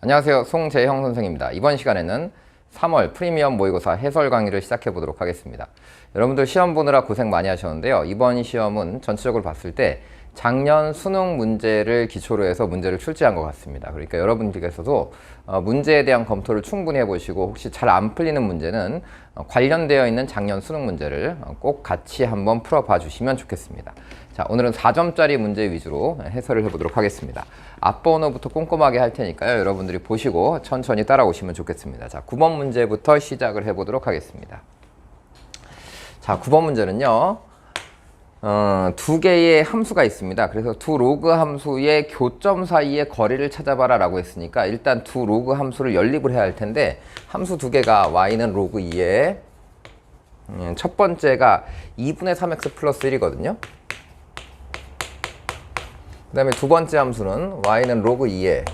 안녕하세요. 송재형 선생입니다. 이번 시간에는 3월 프리미엄 모의고사 해설 강의를 시작해 보도록 하겠습니다. 여러분들 시험 보느라 고생 많이 하셨는데요. 이번 시험은 전체적으로 봤을 때 작년 수능 문제를 기초로 해서 문제를 출제한 것 같습니다. 그러니까 여러분들께서도 문제에 대한 검토를 충분히 해보시고 혹시 잘 안 풀리는 문제는 관련되어 있는 작년 수능 문제를 꼭 같이 한번 풀어봐 주시면 좋겠습니다. 자, 오늘은 4점짜리 문제 위주로 해설을 해보도록 하겠습니다. 앞 번호부터 꼼꼼하게 할 테니까요. 여러분들이 보시고 천천히 따라오시면 좋겠습니다. 자, 9번 문제부터 시작을 해보도록 하겠습니다. 자, 9번 문제는요. 두 개의 함수가 있습니다. 그래서 두 로그 함수의 교점 사이의 거리를 찾아봐라 라고 했으니까 일단 두 로그 함수를 연립을 해야 할 텐데 함수 두 개가 y는 로그 2에 첫 번째가 2분의 3x 플러스 1이거든요. 그 다음에 두 번째 함수는 y는 로그 2에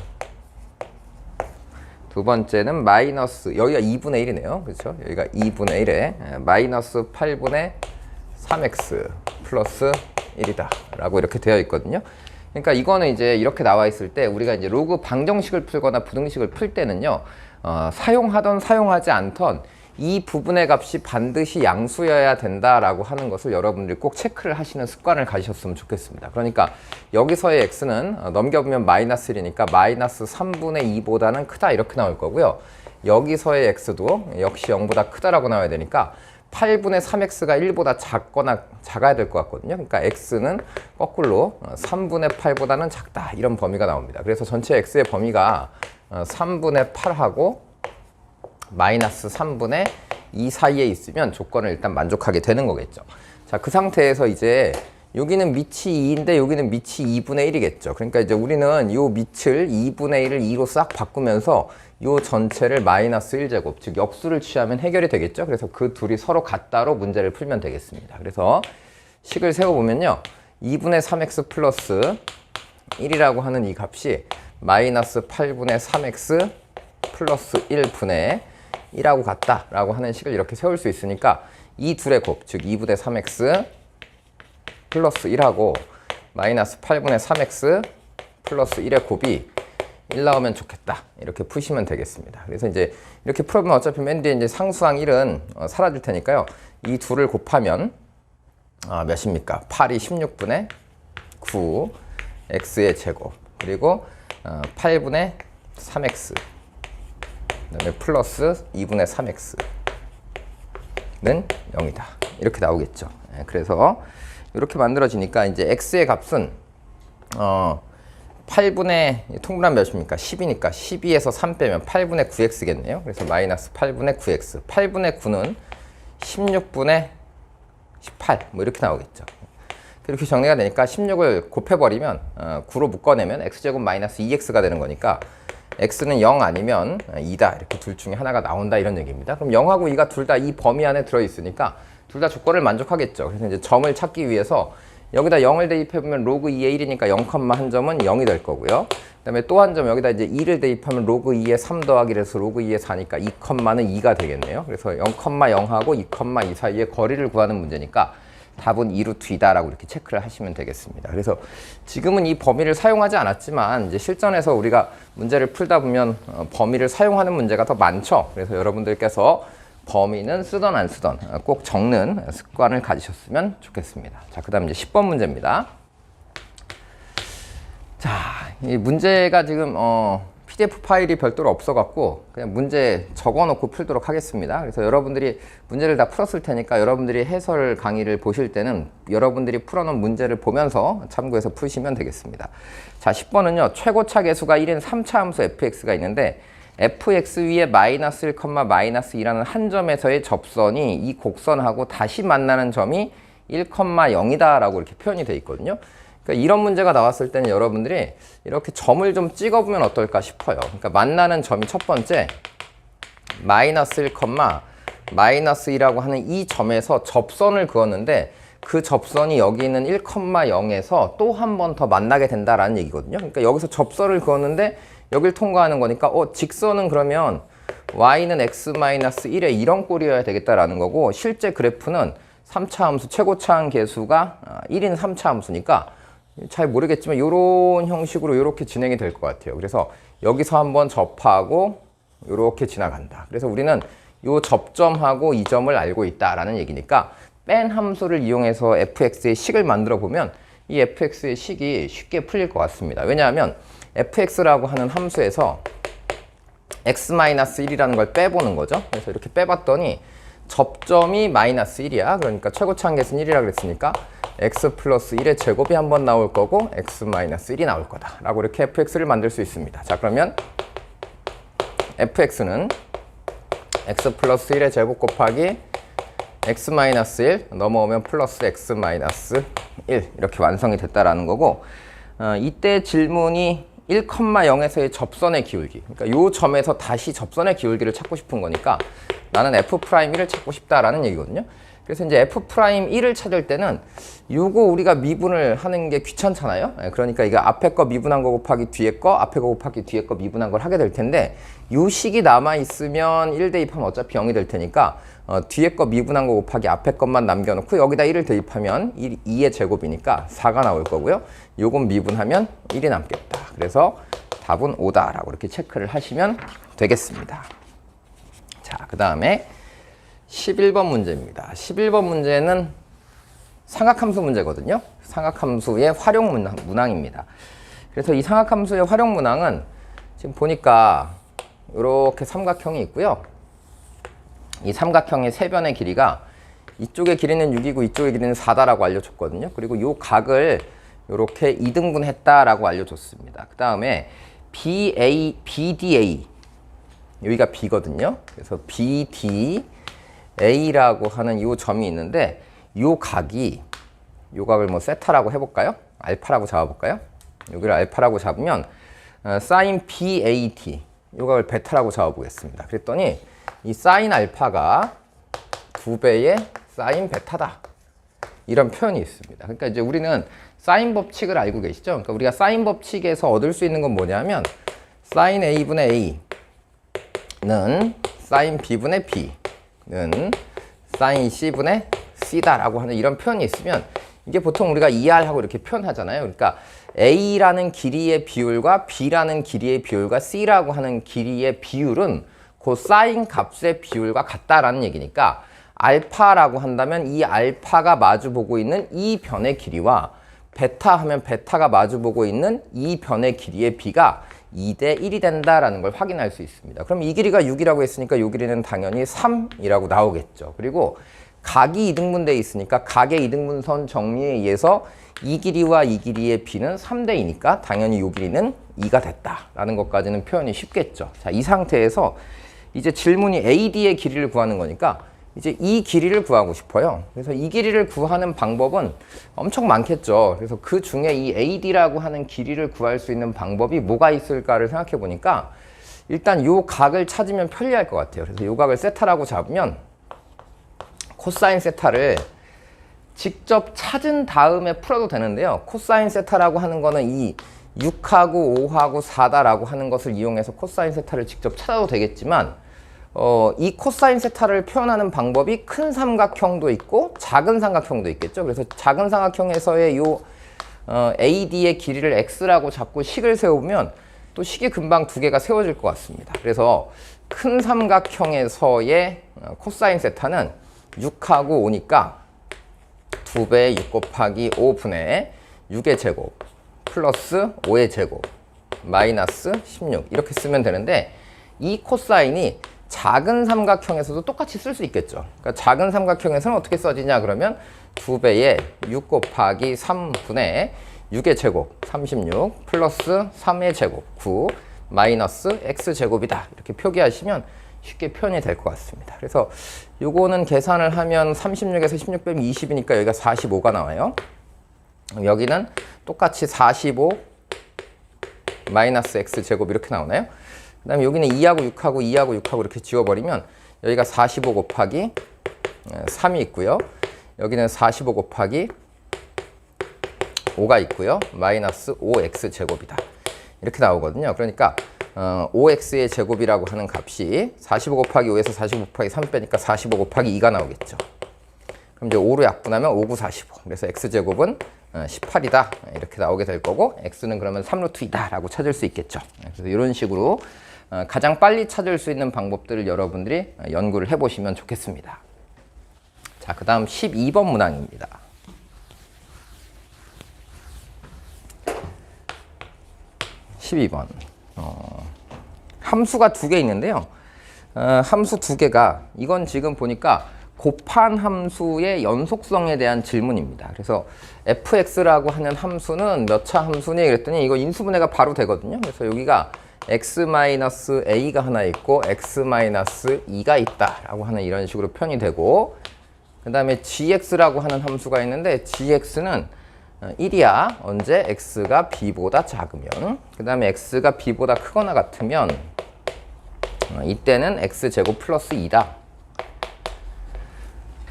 두 번째는 마이너스, 여기가 2분의 1이네요. 그렇죠? 여기가 2분의 1에 마이너스 8분의 3x 플러스 1이다 라고 이렇게 되어 있거든요. 그러니까 이거는 이제 이렇게 나와 있을 때 우리가 이제 로그 방정식을 풀거나 부등식을 풀 때는요, 사용하던 사용하지 않던 이 부분의 값이 반드시 양수여야 된다라고 하는 것을 여러분들이 꼭 체크를 하시는 습관을 가지셨으면 좋겠습니다. 그러니까 여기서의 x는 넘겨보면 마이너스 1이니까 마이너스 3분의 2보다는 크다 이렇게 나올 거고요. 여기서의 x도 역시 0보다 크다라고 나와야 되니까 8분의 3x가 1보다 작아야 될 것 같거든요. 그러니까 x는 거꾸로 3분의 8보다는 작다 이런 범위가 나옵니다. 그래서 전체 x의 범위가 3분의 8하고 마이너스 3분의 2 사이에 있으면 조건을 일단 만족하게 되는 거겠죠. 자, 그 상태에서 이제 여기는 밑이 2인데 여기는 밑이 2분의 1이겠죠. 그러니까 이제 우리는 이 밑을 2분의 1을 2로 싹 바꾸면서 이 전체를 마이너스 1제곱, 즉 역수를 취하면 해결이 되겠죠. 그래서 그 둘이 서로 같다로 문제를 풀면 되겠습니다. 그래서 식을 세워보면요. 2분의 3x 플러스 1이라고 하는 이 값이 마이너스 8분의 3x 플러스 1분의 1하고 같다라고 하는 식을 이렇게 세울 수 있으니까 이 둘의 곱, 즉 2분의 3x 플러스 1하고 마이너스 8분의 3x 플러스 1의 곱이 1 나오면 좋겠다. 이렇게 푸시면 되겠습니다. 그래서 이제 이렇게 풀어보면 어차피 맨 뒤에 이제 상수항 1은 사라질 테니까요. 이 둘을 곱하면 몇입니까? 8이 16분의 9 x의 제곱 그리고 8분의 3x 그다음에 플러스 2분의 3x는 0이다. 이렇게 나오겠죠. 그래서 이렇게 만들어지니까 이제 x의 값은 8분의 통분하면 몇입니까? 10이니까 12에서 3 빼면 8분의 9x겠네요. 그래서 마이너스 8분의 9x 8분의 9는 16분의 18 뭐 이렇게 나오겠죠. 이렇게 정리가 되니까 16을 곱해버리면 9로 묶어내면 x제곱 마이너스 2x가 되는 거니까 x는 0 아니면 2다 이렇게 둘 중에 하나가 나온다 이런 얘기입니다. 그럼 0하고 2가 둘 다 이 범위 안에 들어있으니까 둘 다 조건을 만족하겠죠. 그래서 이제 점을 찾기 위해서 여기다 0을 대입해보면 로그 2의 1이니까 0,1 점은 0이 될 거고요. 그 다음에 또 한 점 여기다 이제 2를 대입하면 로그 2의 3 더하기 해서 로그 2의 4니까 2,는 2가 되겠네요. 그래서 0,0하고 2,2 사이의 거리를 구하는 문제니까 답은 2루트 2다라고 이렇게 체크를 하시면 되겠습니다. 그래서 지금은 이 범위를 사용하지 않았지만 이제 실전에서 우리가 문제를 풀다 보면 범위를 사용하는 문제가 더 많죠. 그래서 여러분들께서 범위는 쓰던 안 쓰던 꼭 적는 습관을 가지셨으면 좋겠습니다. 자, 그 다음 이제 10번 문제입니다. 자, 이 문제가 지금 PDF 파일이 별도로 없어갖고 그냥 문제 적어놓고 풀도록 하겠습니다. 그래서 여러분들이 문제를 다 풀었을 테니까 여러분들이 해설 강의를 보실 때는 여러분들이 풀어놓은 문제를 보면서 참고해서 푸시면 되겠습니다. 자, 10번은요. 최고차 계수가 1인 3차 함수 fx가 있는데 fx 위에 마이너스 1, 마이너스 2라는 한 점에서의 접선이 이 곡선하고 다시 만나는 점이 1,0이다 라고 이렇게 표현이 되어 있거든요. 그러니까 이런 문제가 나왔을 때는 여러분들이 이렇게 점을 좀 찍어보면 어떨까 싶어요. 그러니까 만나는 점이 첫 번째 마이너스 1, 마이너스 2라고 하는 이 점에서 접선을 그었는데 그 접선이 여기 있는 1,0에서 또 한 번 더 만나게 된다라는 얘기거든요. 그러니까 여기서 접선을 그었는데 여길 통과하는 거니까 직선은 그러면 y는 x-1의 이런 꼴이어야 되겠다라는 거고 실제 그래프는 3차 함수 최고차항 계수가 1인 3차 함수니까 잘 모르겠지만 이런 형식으로 이렇게 진행이 될 것 같아요. 그래서 여기서 한번 접하고 이렇게 지나간다. 그래서 우리는 이 접점하고 이 점을 알고 있다라는 얘기니까 뺀 함수를 이용해서 fx의 식을 만들어 보면 이 fx의 식이 쉽게 풀릴 것 같습니다. 왜냐하면 fx라고 하는 함수에서 x-1이라는 걸 빼보는 거죠. 그래서 이렇게 빼봤더니 접점이 마이너스 1이야. 그러니까 최고치 한계수는 1이라고 그랬으니까 x 플러스 1의 제곱이 한번 나올 거고 x 마이너스 1이 나올 거다 라고 이렇게 fx를 만들 수 있습니다. 자, 그러면 fx는 x 플러스 1의 제곱 곱하기 x 마이너스 1 넘어오면 플러스 x 마이너스 1 이렇게 완성이 됐다라는 거고, 이때 질문이 1,0에서의 접선의 기울기, 그러니까 이 점에서 다시 접선의 기울기를 찾고 싶은 거니까 나는 f'1을 찾고 싶다라는 얘기거든요. 그래서 이제 f'1을 찾을 때는 요거 우리가 미분을 하는 게 귀찮잖아요. 그러니까 이거 앞에 거 미분한 거 곱하기 뒤에 거, 앞에 거 곱하기 뒤에 거 미분한 걸 하게 될 텐데, 요 식이 남아있으면 1 대입하면 어차피 0이 될 테니까 뒤에 거 미분한 거 곱하기 앞에 것만 남겨놓고 여기다 1을 대입하면 2의 제곱이니까 4가 나올 거고요. 요건 미분하면 1이 남겠다. 그래서 답은 5다라고 이렇게 체크를 하시면 되겠습니다. 자, 그 다음에 11번 문제입니다. 11번 문제는 삼각함수 문제거든요. 삼각함수의 활용 문항입니다. 그래서 이 삼각함수의 활용 문항은 지금 보니까 이렇게 삼각형이 있고요. 이 삼각형의 세 변의 길이가 이쪽의 길이는 6이고 이쪽의 길이는 4다라고 알려줬거든요. 그리고 이 각을 이렇게 2등분 했다라고 알려줬습니다. 그 다음에 BDA 여기가 B거든요. 그래서 BDA라고 하는 이 점이 있는데 이 각이 이 각을 뭐 세타라고 해볼까요? 알파라고 잡아볼까요? 여기를 알파라고 잡으면 sin BAT 이 각을 베타라고 잡아보겠습니다. 그랬더니 이 sin 알파가 2배의 sin 베타다 이런 표현이 있습니다. 그러니까 이제 우리는 사인 법칙을 알고 계시죠? 그러니까 우리가 사인 법칙에서 얻을 수 있는 건 뭐냐면 sin A분의 A는 sin B분의 B는 sin C분의 C다라고 하는 이런 표현이 있으면 이게 보통 우리가 2R하고 이렇게 표현하잖아요. 그러니까 A라는 길이의 비율과 B라는 길이의 비율과 C라고 하는 길이의 비율은 그 sin 값의 비율과 같다라는 얘기니까 알파라고 한다면 이 알파가 마주보고 있는 이 변의 길이와 베타 하면 베타가 마주보고 있는 이 변의 길이의 비가 2대 1이 된다라는 걸 확인할 수 있습니다. 그럼 이 길이가 6이라고 했으니까 이 길이는 당연히 3이라고 나오겠죠. 그리고 각이 2등분되어 있으니까 각의 2등분선 정리에 의해서 이 길이와 이 길이의 비는 3대 2니까 당연히 이 길이는 2가 됐다라는 것까지는 표현이 쉽겠죠. 자, 이 상태에서 이제 질문이 AD의 길이를 구하는 거니까 이제 이 길이를 구하고 싶어요. 그래서 이 길이를 구하는 방법은 엄청 많겠죠. 그래서 그 중에 이 AD라고 하는 길이를 구할 수 있는 방법이 뭐가 있을까를 생각해 보니까 일단 요 각을 찾으면 편리할 것 같아요. 그래서 요 각을 세타라고 잡으면 코사인 세타를 직접 찾은 다음에 풀어도 되는데요. 코사인 세타라고 하는 거는 이 6하고 5하고 4다라고 하는 것을 이용해서 코사인 세타를 직접 찾아도 되겠지만 이 코사인 세타를 표현하는 방법이 큰 삼각형도 있고 작은 삼각형도 있겠죠. 그래서 작은 삼각형에서의 요 AD의 길이를 x라고 잡고 식을 세우면 또 식이 금방 두 개가 세워질 것 같습니다. 그래서 큰 삼각형에서의 코사인 세타는 6하고 5니까 2배의 6 곱하기 5분의 6의 제곱 플러스 5의 제곱 마이너스 16 이렇게 쓰면 되는데 이 코사인이 작은 삼각형에서도 똑같이 쓸 수 있겠죠. 그러니까 작은 삼각형에서는 어떻게 써지냐 그러면 2배의 6 곱하기 3분의 6의 제곱 36 플러스 3의 제곱 9 마이너스 x제곱이다 이렇게 표기하시면 쉽게 표현이 될 것 같습니다. 그래서 요거는 계산을 하면 36에서 16 빼면 20이니까 여기가 45가 나와요. 여기는 똑같이 45 마이너스 x제곱 이렇게 나오나요? 그 다음에 여기는 2하고 6하고 2하고 6하고 이렇게 지워버리면 여기가 45 곱하기 3이 있고요. 여기는 45 곱하기 5가 있고요. 마이너스 5x제곱이다. 이렇게 나오거든요. 그러니까 5x의 제곱이라고 하는 값이 45 곱하기 5에서 45 곱하기 3 빼니까 45 곱하기 2가 나오겠죠. 그럼 이제 5로 약분하면 5, 9, 45. 그래서 x제곱은 18이다 이렇게 나오게 될 거고 x는 그러면 3루트 2다 라고 찾을 수 있겠죠. 그래서 이런 식으로 가장 빨리 찾을 수 있는 방법들을 여러분들이 연구를 해보시면 좋겠습니다. 자, 그 다음 12번 문항입니다. 12번 함수가 두 개 있는데요. 함수 두 개가 이건 지금 보니까 곱한 함수의 연속성에 대한 질문입니다. 그래서 fx라고 하는 함수는 몇 차 함수니 그랬더니 이거 인수분해가 바로 되거든요. 그래서 여기가 x-a가 하나 있고 x-2가 있다라고 하는 이런 식으로 표현이 되고, 그 다음에 gx라고 하는 함수가 있는데 gx는 1이야. 언제? x가 b보다 작으면. 그 다음에 x가 b보다 크거나 같으면 이때는 x제곱 플러스 2다.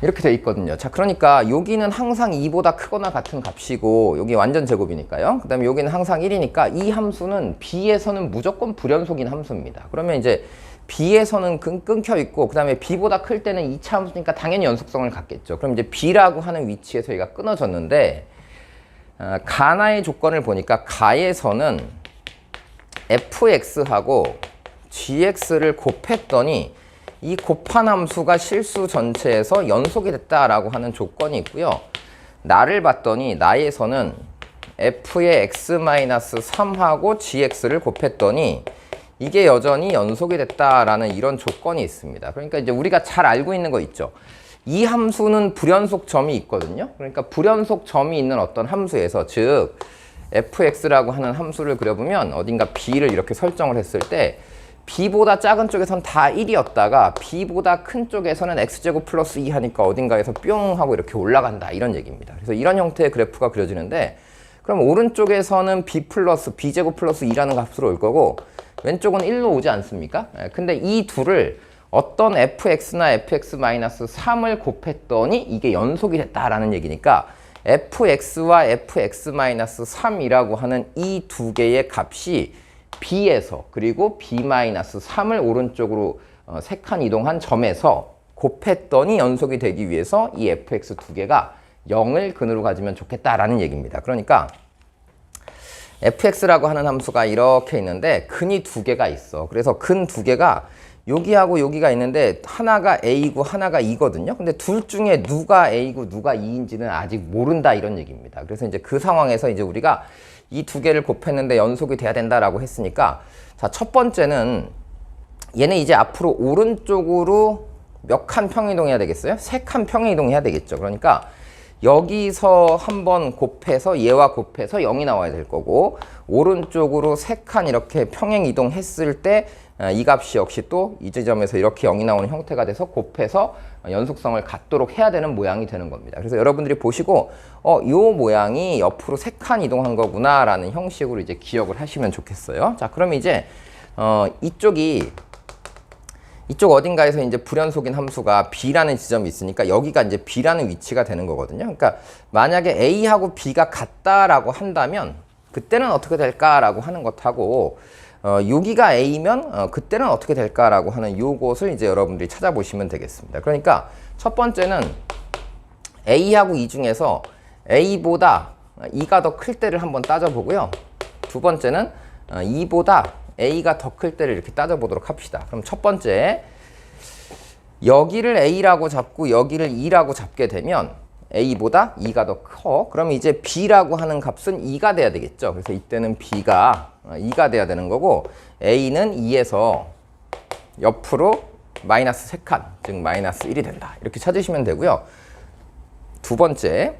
이렇게 돼 있거든요. 자, 그러니까 여기는 항상 2보다 크거나 같은 값이고 여기 완전 제곱이니까요. 그 다음에 여기는 항상 1이니까 이 함수는 b에서는 무조건 불연속인 함수입니다. 그러면 이제 b에서는 끊겨 있고 그 다음에 b보다 클 때는 2차 함수니까 당연히 연속성을 갖겠죠. 그럼 이제 b라고 하는 위치에서 얘가 끊어졌는데 가나의 조건을 보니까 가에서는 fx하고 gx를 곱했더니 이 곱한 함수가 실수 전체에서 연속이 됐다라고 하는 조건이 있고요. 나를 봤더니 나에서는 f의 x-3하고 gx를 곱했더니 이게 여전히 연속이 됐다라는 이런 조건이 있습니다. 그러니까 이제 우리가 잘 알고 있는 거 있죠. 이 함수는 불연속 점이 있거든요. 그러니까 불연속 점이 있는 어떤 함수에서, 즉 fx라고 하는 함수를 그려보면 어딘가 b를 이렇게 설정을 했을 때 b보다 작은 쪽에선 다 1이었다가 b보다 큰 쪽에서는 x제곱 플러스 2 하니까 어딘가에서 뿅 하고 이렇게 올라간다, 이런 얘기입니다. 그래서 이런 형태의 그래프가 그려지는데, 그럼 오른쪽에서는 b제곱 플러스 2라는 값으로 올 거고 왼쪽은 1로 오지 않습니까? 근데 이 둘을 어떤 fx나 fx-3을 곱했더니 이게 연속이 됐다라는 얘기니까 fx와 fx-3이라고 하는 이 두 개의 값이 b에서 그리고 b-3을 오른쪽으로 3칸 이동한 점에서 곱했더니 연속이 되기 위해서 이 fx 두 개가 0을 근으로 가지면 좋겠다라는 얘기입니다. 그러니까 fx라고 하는 함수가 이렇게 있는데 근이 두 개가 있어. 그래서 근 두 개가 여기하고 여기가 있는데 하나가 a이고 하나가 2거든요. 근데 둘 중에 누가 a이고 누가 2인지는 아직 모른다, 이런 얘기입니다. 그래서 이제 그 상황에서 이제 우리가 이 두 개를 곱했는데 연속이 돼야 된다라고 했으니까, 자, 첫 번째는 얘는 이제 앞으로 오른쪽으로 몇 칸 평이동해야 되겠어요? 3칸 평이동해야 되겠죠. 그러니까 여기서 한번 곱해서 얘와 곱해서 0이 나와야 될 거고, 오른쪽으로 3칸 이렇게 평행 이동했을 때 이 값이 역시 또 이 지점에서 이렇게 0이 나오는 형태가 돼서 곱해서 연속성을 갖도록 해야 되는 모양이 되는 겁니다. 그래서 여러분들이 보시고 요 모양이 옆으로 3칸 이동한 거구나 라는 형식으로 이제 기억을 하시면 좋겠어요. 자, 그럼 이제 이쪽 어딘가에서 이제 불연속인 함수가 b라는 지점이 있으니까 여기가 이제 b라는 위치가 되는 거거든요. 그러니까 만약에 a하고 b가 같다라고 한다면 그때는 어떻게 될까라고 하는 것하고 여기가 a면 그때는 어떻게 될까라고 하는 요것을 이제 여러분들이 찾아보시면 되겠습니다. 그러니까 첫 번째는 a하고 2 중에서 a보다 2가 더 클 때를 한번 따져보고요. 두 번째는 2보다 a가 더 클 때를 이렇게 따져보도록 합시다. 그럼 첫 번째, 여기를 a라고 잡고 여기를 2라고 잡게 되면 a보다 2가 더 커. 그럼 이제 b라고 하는 값은 2가 돼야 되겠죠. 그래서 이때는 b가 2가 돼야 되는 거고, a는 2에서 옆으로 마이너스 3칸, 즉 마이너스 1이 된다. 이렇게 찾으시면 되고요. 두 번째,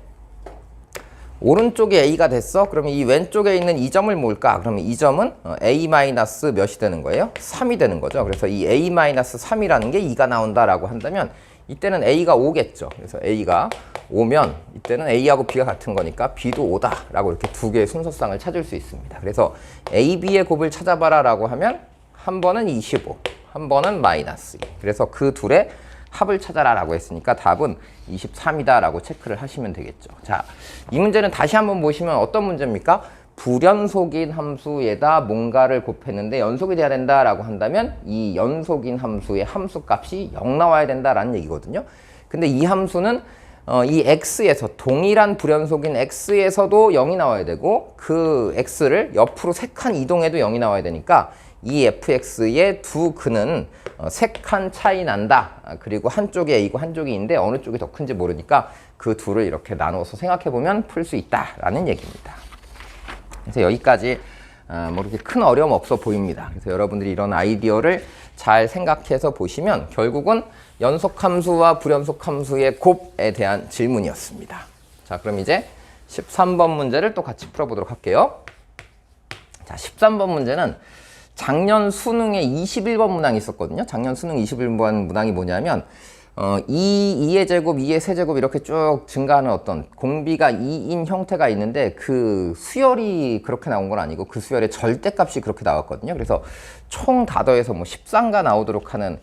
오른쪽에 a가 됐어? 그러면 이 왼쪽에 있는 이 점을 뭘까? 그러면 이 점은 a 마이너스 몇이 되는 거예요? 3이 되는 거죠. 그래서 이 a 마이너스 3이라는 게 2가 나온다라고 한다면 이때는 a가 5겠죠. 그래서 a가 5면 이때는 a하고 b가 같은 거니까 b도 5다라고 이렇게 두 개의 순서상을 찾을 수 있습니다. 그래서 a, b의 곱을 찾아봐라 라고 하면 한 번은 25, 한 번은 마이너스 2. 그래서 그 둘의 합을 찾아라 라고 했으니까 답은 23이다 라고 체크를 하시면 되겠죠. 자, 이 문제는 다시 한번 보시면 어떤 문제입니까? 불연속인 함수에다 뭔가를 곱했는데 연속이 돼야 된다 라고 한다면 이 연속인 함수의 함수값이 0 나와야 된다라는 얘기거든요. 근데 이 함수는 이 x에서 동일한 불연속인 x에서도 0이 나와야 되고 그 x를 옆으로 3칸 이동해도 0이 나와야 되니까 이 fx의 두 근은 3칸 차이 난다. 그리고 한쪽이 a고 한쪽이 in데 어느 쪽이 더 큰지 모르니까 그 둘을 이렇게 나눠서 생각해보면 풀 수 있다라는 얘기입니다. 그래서 여기까지 뭐 이렇게 큰 어려움 없어 보입니다. 그래서 여러분들이 이런 아이디어를 잘 생각해서 보시면 결국은 연속함수와 불연속함수의 곱에 대한 질문이었습니다. 자, 그럼 이제 13번 문제를 또 같이 풀어보도록 할게요. 자, 13번 문제는 작년 수능에 21번 문항이 있었거든요. 작년 수능 21번 문항이 뭐냐면 2의 제곱, 2의 세제곱 이렇게 쭉 증가하는 어떤 공비가 2인 형태가 있는데 그 수열이 그렇게 나온 건 아니고 그 수열의 절대값이 그렇게 나왔거든요. 그래서 총 다 더해서 뭐 13가 나오도록 하는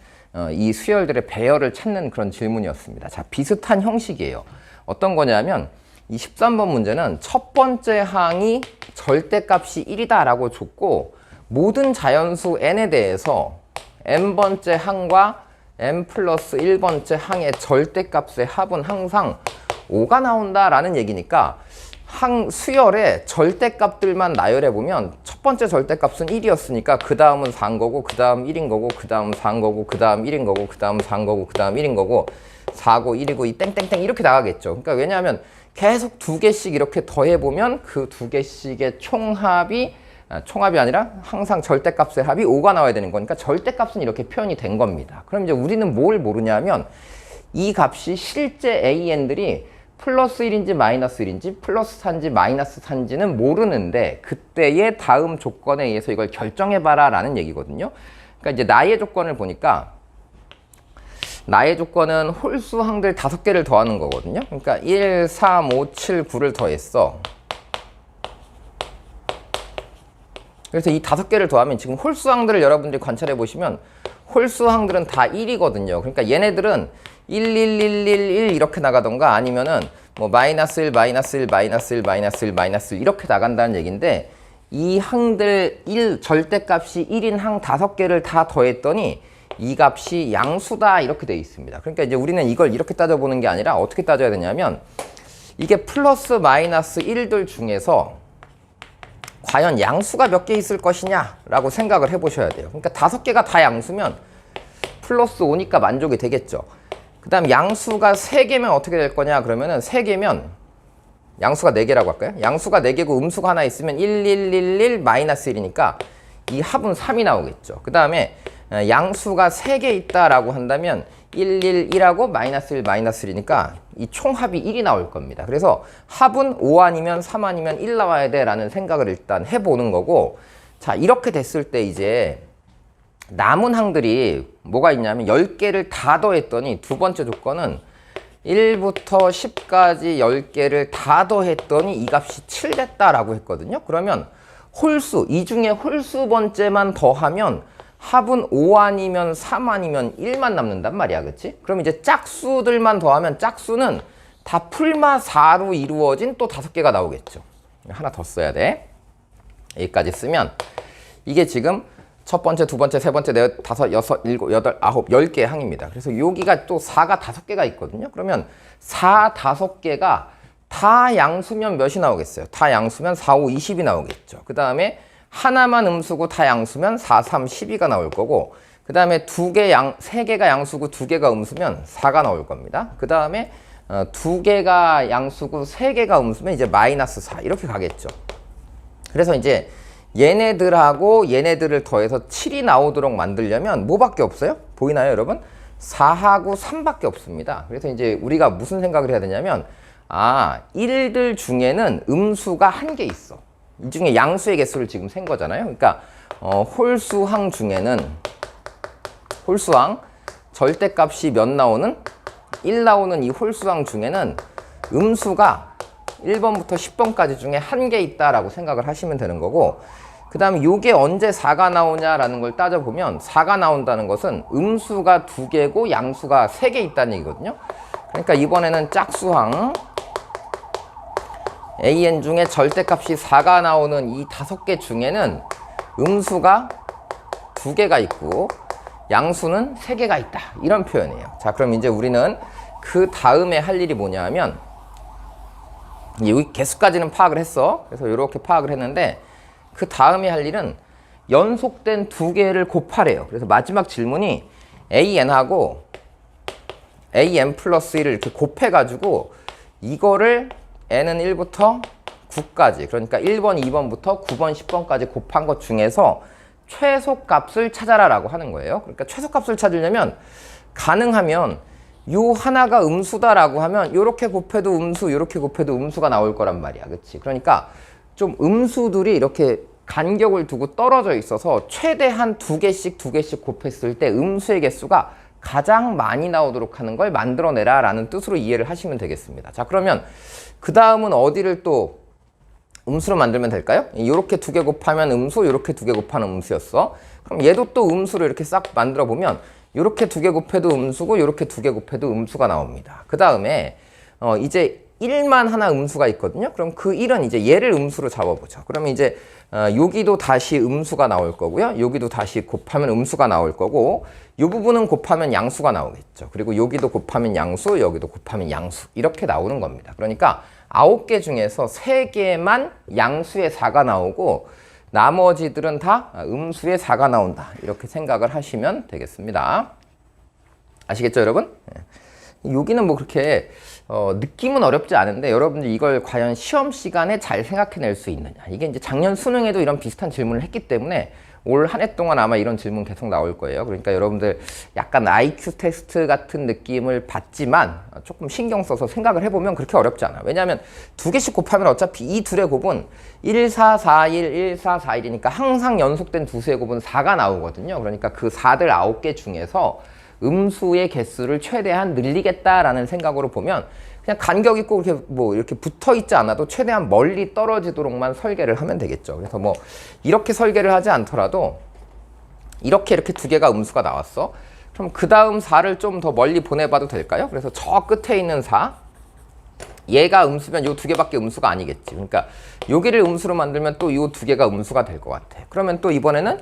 이 수열들의 배열을 찾는 그런 질문이었습니다. 자, 비슷한 형식이에요. 어떤 거냐면 이 13번 문제는 첫 번째 항이 절대값이 1이다 라고 줬고 모든 자연수 n에 대해서 n번째 항과 n 플러스 1번째 항의 절대값의 합은 항상 5가 나온다라는 얘기니까 수열의 절대값들만 나열해보면 첫 번째 절대값은 1이었으니까 그 다음은 4인 거고 그 다음 1인 거고 그 다음 4인 거고 그 다음 1인 거고 그 다음 4인 거고 그 다음 1인 거고 4고 1이고 이 땡땡땡 이렇게 나가겠죠. 그러니까 왜냐하면 계속 두 개씩 이렇게 더해보면 그 두 개씩의 총합이 아니라 항상 절대값의 합이 5가 나와야 되는 거니까 절대값은 이렇게 표현이 된 겁니다. 그럼 이제 우리는 뭘 모르냐면 이 값이 실제 AN들이 플러스 1인지 마이너스 1인지 플러스 4인지 마이너스 4인지는 모르는데 그때의 다음 조건에 의해서 이걸 결정해봐라 라는 얘기거든요. 그러니까 이제 나의 조건을 보니까 나의 조건은 홀수항들 5개를 더하는 거거든요. 그러니까 1, 3, 5, 7, 9를 더했어. 그래서 이 5개를 더하면 지금 홀수항들을 여러분들이 관찰해 보시면 홀수항들은 다 1이거든요. 그러니까 얘네들은 1, 1, 1, 1, 1 이렇게 나가던가 아니면은 뭐 마이너스 1, 마이너스 1, 마이너스 1, 마이너스 1, 마이너스 1 이렇게 나간다는 얘기인데 이 항들 절대값이 1인 항 5개를 다 더했더니 이 값이 양수다 이렇게 되어 있습니다. 그러니까 이제 우리는 이걸 이렇게 따져보는 게 아니라 어떻게 따져야 되냐면 이게 플러스 마이너스 1들 중에서 과연 양수가 몇 개 있을 것이냐 라고 생각을 해보셔야 돼요. 그러니까 5개가 다 양수면 플러스 5니까 만족이 되겠죠. 그 다음 양수가 3개면 어떻게 될 거냐 그러면은 3개면 양수가 4개라고 할까요? 양수가 4개고 음수가 하나 있으면 1, 1, 1, 1 마이너스 1이니까 이 합은 3이 나오겠죠. 그 다음에 양수가 3개 있다라고 한다면 1, 1, 1하고 마이너스 1, 마이너스 1이니까 이 총합이 1이 나올 겁니다. 그래서 합은 5 아니면 3 아니면 1 나와야 돼 라는 생각을 일단 해보는 거고 자 이렇게 됐을 때 이제 남은 항들이 뭐가 있냐면 10개를 다 더했더니 두 번째 조건은 1부터 10까지 10개를 다 더했더니 이 값이 7 됐다라고 했거든요. 그러면 홀수, 이 중에 홀수 번째만 더하면 합은 5 아니면 3 아니면 1만 남는단 말이야. 그치? 그럼 이제 짝수들만 더하면 짝수는 다 풀마 4로 이루어진 또 5개가 나오겠죠. 하나 더 써야 돼. 여기까지 쓰면 이게 지금 첫 번째, 두 번째, 세 번째, 넷, 다섯, 여섯, 일곱, 여덟, 아홉, 10개의 항입니다. 그래서 여기가 또 4가 5개가 있거든요. 그러면 4, 5개가 다 양수면 몇이 나오겠어요? 다 양수면 4, 5, 20이 나오겠죠. 그 다음에 하나만 음수고 다 양수면 4, 3, 12가 나올 거고 그 다음에 3개가 양수고 2개가 음수면 4가 나올 겁니다. 그 다음에 2개가 양수고 3개가 음수면 이제 마이너스 4 이렇게 가겠죠. 그래서 이제 얘네들하고 얘네들을 더해서 7이 나오도록 만들려면 뭐밖에 없어요? 보이나요 여러분? 4하고 3밖에 없습니다. 그래서 이제 우리가 무슨 생각을 해야 되냐면 1들 중에는 음수가 1개 있어. 이 중에 양수의 개수를 지금 센 거잖아요. 그러니까 홀수항 중에는 홀수항 절대값이 몇 나오는? 1 나오는 이 홀수항 중에는 음수가 1번부터 10번까지 중에 1개 있다라고 생각을 하시면 되는 거고 그 다음에 이게 언제 4가 나오냐라는 걸 따져보면 4가 나온다는 것은 음수가 2개고 양수가 3개 있다는 얘기거든요. 그러니까 이번에는 짝수항 AN 중에 절대값이 4가 나오는 이 5개 중에는 음수가 2개가 있고 양수는 3개가 있다. 이런 표현이에요. 자, 그럼 이제 우리는 그 다음에 할 일이 뭐냐 하면 여기 개수까지는 파악을 했어. 그래서 이렇게 파악을 했는데 그 다음에 할 일은 연속된 두 개를 곱하래요. 그래서 마지막 질문이 AN하고 AN 플러스 1을 이렇게 곱해가지고 이거를 N은 1부터 9까지, 그러니까 1번, 2번부터 9번, 10번까지 곱한 것 중에서 최소값을 찾아라 라고 하는 거예요. 그러니까 최소값을 찾으려면 가능하면 요 하나가 음수다라고 하면 요렇게 곱해도 음수, 요렇게 곱해도 음수가 나올 거란 말이야. 그치? 그러니까 좀 음수들이 이렇게 간격을 두고 떨어져 있어서 최대한 두 개씩 곱했을 때 음수의 개수가 가장 많이 나오도록 하는 걸 만들어내라 라는 뜻으로 이해를 하시면 되겠습니다. 자, 그러면 그 다음은 어디를 또 음수로 만들면 될까요? 이렇게 두 개 곱하면 음수, 이렇게 두 개 곱하면 음수였어. 그럼 얘도 또 음수로 이렇게 싹 만들어 보면 이렇게 두 개 곱해도 음수고 이렇게 두 개 곱해도 음수가 나옵니다. 그 다음에 이제 1만 하나 음수가 있거든요. 그럼 그 1은 이제 얘를 음수로 잡아보죠. 그러면 이제 여기도 다시 음수가 나올 거고요. 여기도 다시 곱하면 음수가 나올 거고 이 부분은 곱하면 양수가 나오겠죠. 그리고 여기도 곱하면 양수, 여기도 곱하면 양수 이렇게 나오는 겁니다. 그러니까 9개 중에서 3개만 양수의 4가 나오고 나머지들은 다 음수의 4가 나온다. 이렇게 생각을 하시면 되겠습니다. 아시겠죠, 여러분? 여기는 뭐 그렇게 느낌은 어렵지 않은데 여러분들 이걸 과연 시험 시간에 잘 생각해낼 수 있느냐. 이게 이제 작년 수능에도 이런 비슷한 질문을 했기 때문에 올 한 해 동안 아마 이런 질문 계속 나올 거예요. 그러니까 여러분들 약간 IQ 테스트 같은 느낌을 받지만 조금 신경 써서 생각을 해보면 그렇게 어렵지 않아. 왜냐하면 두 개씩 곱하면 어차피 이 둘의 곱은 1, 4, 4, 1, 1, 4, 4, 1이니까 항상 연속된 두 수의 곱은 4가 나오거든요. 그러니까 그 4들 9개 중에서 음수의 개수를 최대한 늘리겠다라는 생각으로 보면 그냥 간격 있고 이렇게 뭐 이렇게 붙어 있지 않아도 최대한 멀리 떨어지도록만 설계를 하면 되겠죠. 그래서 뭐 이렇게 설계를 하지 않더라도 이렇게 두 개가 음수가 나왔어. 그럼 그 다음 4를 좀 더 멀리 보내봐도 될까요? 그래서 저 끝에 있는 4 얘가 음수면 요 두 개밖에 음수가 아니겠지. 그러니까 여기를 음수로 만들면 또 요 두 개가 음수가 될 것 같아. 그러면 또 이번에는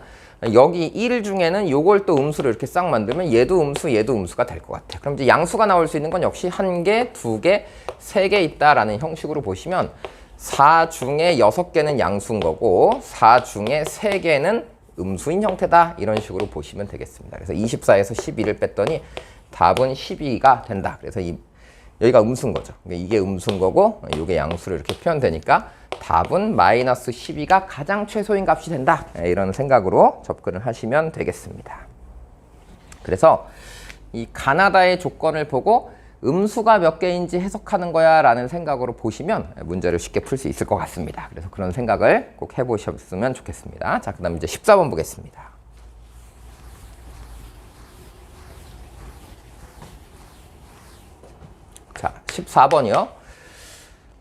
여기 1 중에는 요걸 또 음수로 이렇게 싹 만들면 얘도 음수, 얘도 음수가 될 것 같아. 그럼 이제 양수가 나올 수 있는 건 역시 1개, 2개, 3개 있다라는 형식으로 보시면 4 중에 6개는 양수인 거고 4 중에 3개는 음수인 형태다. 이런 식으로 보시면 되겠습니다. 그래서 24에서 12를 뺐더니 답은 12가 된다. 그래서 여기가 음수인 거죠. 이게 음수인 거고 이게 양수로 이렇게 표현되니까 답은 마이너스 12가 가장 최소인 값이 된다. 이런 생각으로 접근을 하시면 되겠습니다. 그래서 이 가나다의 조건을 보고 음수가 몇 개인지 해석하는 거야 라는 생각으로 보시면 문제를 쉽게 풀 수 있을 것 같습니다. 그래서 그런 생각을 꼭 해보셨으면 좋겠습니다. 자, 그 다음 이제 14번 보겠습니다. 자, 14번이요.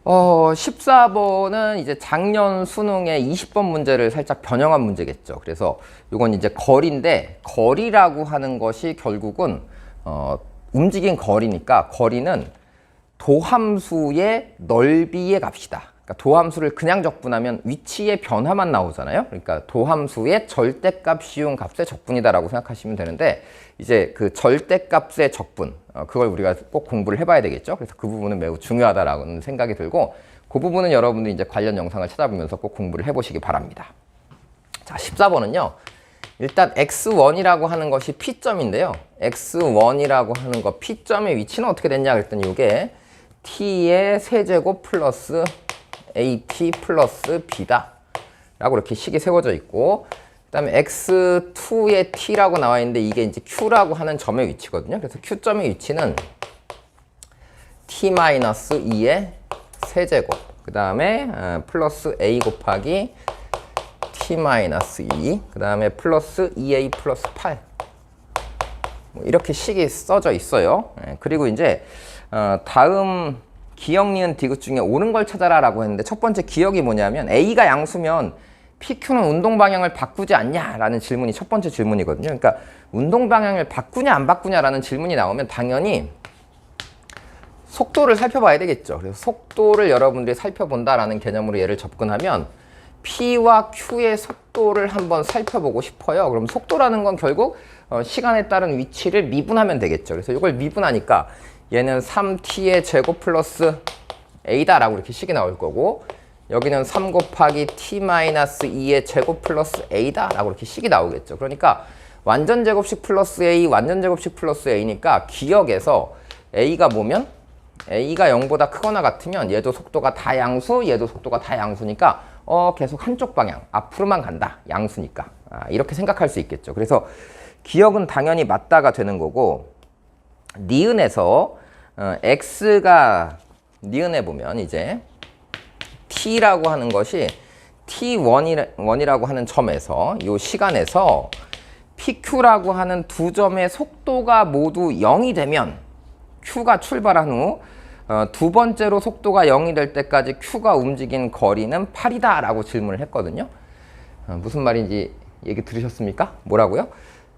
14번은 이제 작년 수능의 20번 문제를 살짝 변형한 문제겠죠. 그래서 이건 이제 거리인데 거리라고 하는 것이 결국은 움직인 거리니까 거리는 도함수의 넓이의 값이다. 그러니까 도함수를 그냥 적분하면 위치의 변화만 나오잖아요. 그러니까 도함수의 절대값 씌운 값의 적분이다라고 생각하시면 되는데 이제 그 절대값의 적분 그걸 우리가 꼭 공부를 해봐야 되겠죠. 그래서 그 부분은 매우 중요하다라는 생각이 들고 그 부분은 여러분들이 이제 관련 영상을 찾아보면서 꼭 공부를 해보시기 바랍니다. 자, 14번은요. 일단 x1이라고 하는 것이 P점인데요. x1이라고 하는 거 P점의 위치는 어떻게 됐냐 그랬더니 이게 t의 세제곱 플러스 at 플러스 b다 라고 이렇게 식이 세워져 있고 그 다음에 x2의 t라고 나와 있는데 이게 이제 q라고 하는 점의 위치거든요. 그래서 q점의 위치는 t-2의 세제곱 그 다음에 플러스 a 곱하기 t-2 그 다음에 플러스 2a 플러스 8 뭐 이렇게 식이 써져 있어요. 그리고 이제 다음 기억, 니은, 디귿 중에 옳은 걸 찾아라 라고 했는데 첫 번째 기억이 뭐냐면 A가 양수면 PQ는 운동 방향을 바꾸지 않냐 라는 질문이 첫 번째 질문이거든요. 그러니까 운동 방향을 바꾸냐 안 바꾸냐 라는 질문이 나오면 당연히 속도를 살펴봐야 되겠죠. 그래서 속도를 여러분들이 살펴본다라는 개념으로 얘를 접근하면 P와 Q의 속도를 한번 살펴보고 싶어요. 그럼 속도라는 건 결국 시간에 따른 위치를 미분하면 되겠죠. 그래서 이걸 미분하니까 얘는 3t의 제곱 플러스 a다라고 이렇게 식이 나올 거고, 여기는 3 곱하기 t-2의 제곱 플러스 a다라고 이렇게 식이 나오겠죠. 그러니까 완전 제곱식 플러스 a, 완전 제곱식 플러스 a니까 기억에서 a가 뭐면 a가 0보다 크거나 같으면 얘도 속도가 다 양수, 얘도 속도가 다 양수니까 계속 한쪽 방향 앞으로만 간다. 양수니까. 이렇게 생각할 수 있겠죠. 그래서 기억은 당연히 맞다가 되는 거고, 니은에서 x가 니은에 보면 이제 t라고 하는 것이 t1이라고 하는 점에서 이 시간에서 pq라고 하는 두 점의 속도가 모두 0이 되면, q가 출발한 후 두 번째로 속도가 0이 될 때까지 q가 움직인 거리는 8이다 라고 질문을 했거든요. 무슨 말인지 얘기 들으셨습니까? 뭐라고요?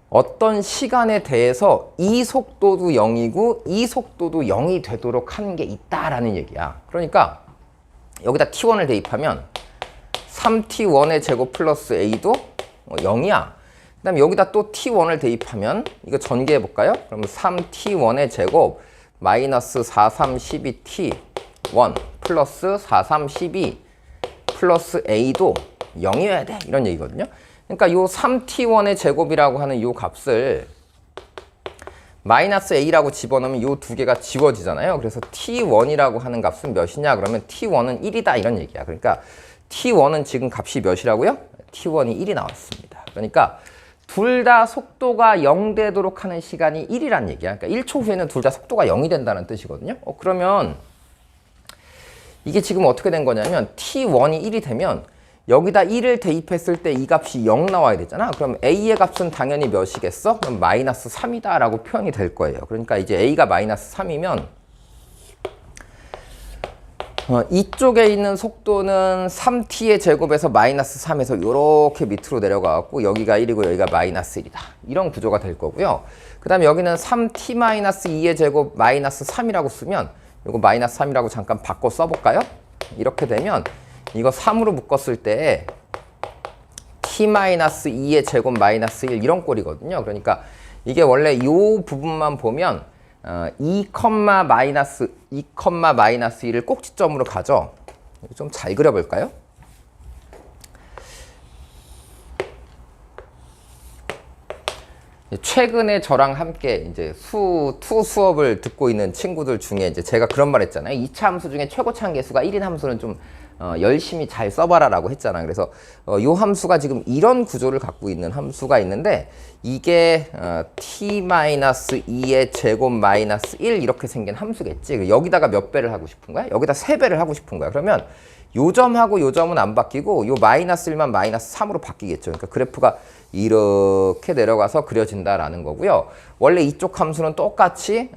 어떤 시간에 대해서 이 속도도 0이고 이 속도도 0이 되도록 하는 게 있다라는 얘기야. 그러니까 여기다 t1을 대입하면 3t1의 제곱 플러스 a도 0이야. 그 다음에 여기다 또 t1을 대입하면 이거 전개해 볼까요? 그러면 3t1의 제곱 마이너스 4, 3, 12t1 플러스 4, 3, 12 플러스 a도 0이어야 돼. 이런 얘기거든요. 그러니까 요 3t1의 제곱이라고 하는 요 값을 마이너스 a라고 집어넣으면 요 두 개가 지워지잖아요. 그래서 t1이라고 하는 값은 몇이냐? 그러면 t1은 1이다 이런 얘기야. 그러니까 t1은 지금 값이 몇이라고요? t1이 1이 나왔습니다. 그러니까 둘 다 속도가 0 되도록 하는 시간이 1이란 얘기야. 그러니까 1초 후에는 둘 다 속도가 0이 된다는 뜻이거든요. 그러면 이게 지금 어떻게 된 거냐면 t1이 1이 되면 여기다 1을 대입했을 때 이 값이 0 나와야 되잖아. 그럼 a의 값은 당연히 몇이겠어? 그럼 마이너스 3이다 라고 표현이 될 거예요. 그러니까 이제 a가 마이너스 3이면 이쪽에 있는 속도는 3t의 제곱에서 마이너스 3에서 이렇게 밑으로 내려가고 여기가 1이고 여기가 마이너스 1이다. 이런 구조가 될 거고요. 그 다음에 여기는 3t-2의 제곱 마이너스 3이라고 쓰면 이거 마이너스 3이라고 잠깐 바꿔 써볼까요? 이렇게 되면 이거 3으로 묶었을 때 t-2의 제곱 마이너스 1 이런 꼴이거든요. 그러니까 이게 원래 이 부분만 보면 2, 마이너스 1을 꼭지점으로 가죠. 좀 잘 그려볼까요? 최근에 저랑 함께 이제 투 수업을 듣고 있는 친구들 중에 이제 제가 그런 말 했잖아요. 2차 함수 중에 최고차 계수가 1인 함수는 좀 열심히 잘 써봐라 라고 했잖아. 그래서 이 함수가 지금 이런 구조를 갖고 있는 함수가 있는데 이게 t-2의 제곱 마이너스 1 이렇게 생긴 함수겠지. 여기다가 몇 배를 하고 싶은 거야? 여기다 3배를 하고 싶은 거야. 그러면 요 점하고 요 점은 안 바뀌고 요 마이너스 1만 마이너스 3으로 바뀌겠죠. 그러니까 그래프가 이렇게 내려가서 그려진다라는 거고요. 원래 이쪽 함수는 똑같이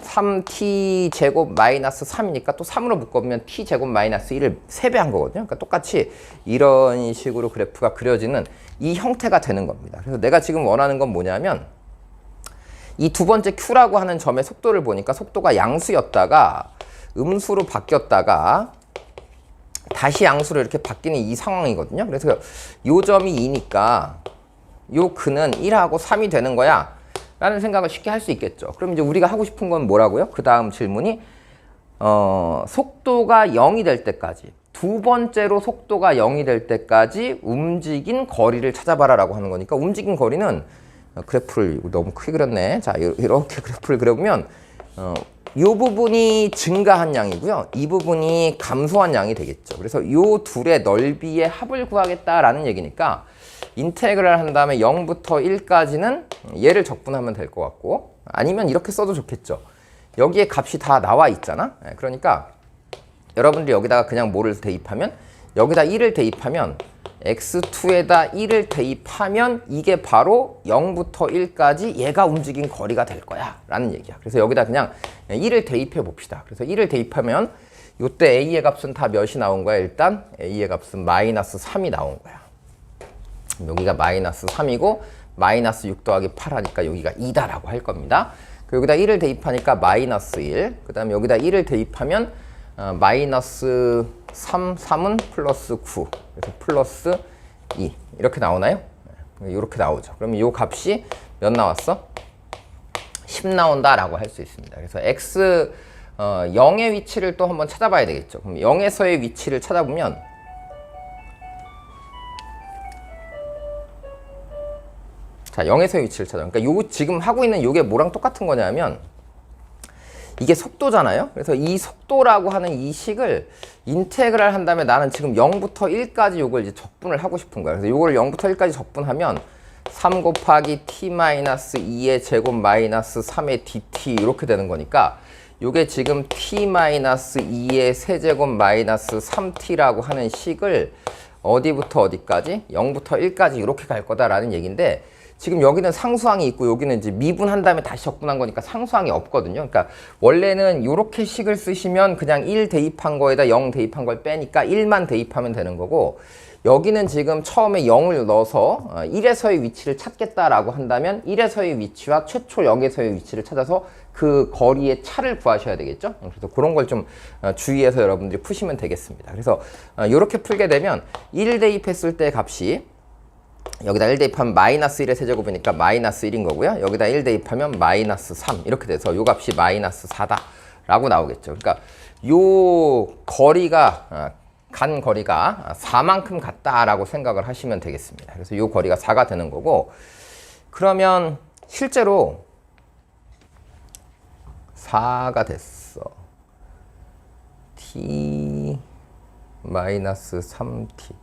3t 제곱 마이너스 3이니까 또 3으로 묶어보면 t 제곱 마이너스 1을 3배 한 거거든요. 그러니까 똑같이 이런 식으로 그래프가 그려지는 이 형태가 되는 겁니다. 그래서 내가 지금 원하는 건 뭐냐면 이 두 번째 q라고 하는 점의 속도를 보니까 속도가 양수였다가 음수로 바뀌었다가 다시 양수로 이렇게 바뀌는 이 상황이거든요. 그래서 요 점이 2니까 요 근은 1하고 3이 되는 거야 라는 생각을 쉽게 할 수 있겠죠. 그럼 이제 우리가 하고 싶은 건 뭐라고요? 그 다음 질문이 속도가 0이 될 때까지 두 번째로 속도가 0이 될 때까지 움직인 거리를 찾아봐라 라고 하는 거니까 움직인 거리는 그래프를 너무 크게 그렸네. 자, 이렇게 그래프를 그려보면 이 부분이 증가한 양이고요. 이 부분이 감소한 양이 되겠죠. 그래서 이 둘의 넓이의 합을 구하겠다라는 얘기니까 인테그랄 한 다음에 0부터 1까지는 얘를 적분하면 될 것 같고 아니면 이렇게 써도 좋겠죠. 여기에 값이 다 나와 있잖아. 그러니까 여러분들이 여기다가 그냥 뭐를 대입하면 여기다 1을 대입하면 x2에다 1을 대입하면 이게 바로 0부터 1까지 얘가 움직인 거리가 될 거야 라는 얘기야. 그래서 여기다 그냥 1을 대입해 봅시다. 그래서 1을 대입하면 이때 a의 값은 다 몇이 나온 거야? 일단 a의 값은 마이너스 3이 나온 거야. 여기가 마이너스 3이고 마이너스 6 더하기 8 하니까 여기가 2다라고 할 겁니다. 여기다 1을 대입하니까 마이너스 1. 그 다음에 여기다 1을 대입하면 마이너스 3은 플러스 9. 그래서 플러스 2. 이렇게 나오나요? 이렇게 나오죠. 그러면 이 값이 몇 나왔어? 10 10 나온다라고 할 수 있습니다. 그래서 x 0의 위치를 또 한번 찾아봐야 되겠죠. 그럼 0에서의 위치를 찾아보면 자, 0에서의 위치를 찾아. 그러니까 요 지금 하고 있는 요게 뭐랑 똑같은 거냐면 이게 속도잖아요. 그래서 이 속도라고 하는 이 식을 인테그랄 한 다음에 나는 지금 0부터 1까지 요걸 이제 적분을 하고 싶은 거예요. 그래서 요걸 0부터 1까지 적분하면 3 곱하기 t-2의 제곱 마이너스 3의 dt 이렇게 되는 거니까 요게 지금 t-2의 세제곱 마이너스 3t라고 하는 식을 어디부터 어디까지? 0부터 1까지 이렇게 갈 거다라는 얘기인데 지금 여기는 상수항이 있고 여기는 이제 미분한 다음에 다시 적분한 거니까 상수항이 없거든요. 그러니까 원래는 이렇게 식을 쓰시면 그냥 1 대입한 거에다 0 대입한 걸 빼니까 1만 대입하면 되는 거고 여기는 지금 처음에 0을 넣어서 1에서의 위치를 찾겠다라고 한다면 1에서의 위치와 최초 0에서의 위치를 찾아서 그 거리의 차를 구하셔야 되겠죠. 그래서 그런 걸 좀 주의해서 여러분들이 푸시면 되겠습니다. 그래서 이렇게 풀게 되면 1 대입했을 때 값이 여기다 1 대입하면 마이너스 1의 세제곱이니까 마이너스 1인 거고요. 여기다 1 대입하면 마이너스 3 이렇게 돼서 요 값이 마이너스 4다 라고 나오겠죠. 그러니까 요 거리가 간 거리가 4만큼 같다라고 생각을 하시면 되겠습니다. 그래서 요 거리가 4가 되는 거고 그러면 실제로 4가 됐어. t 마이너스 3t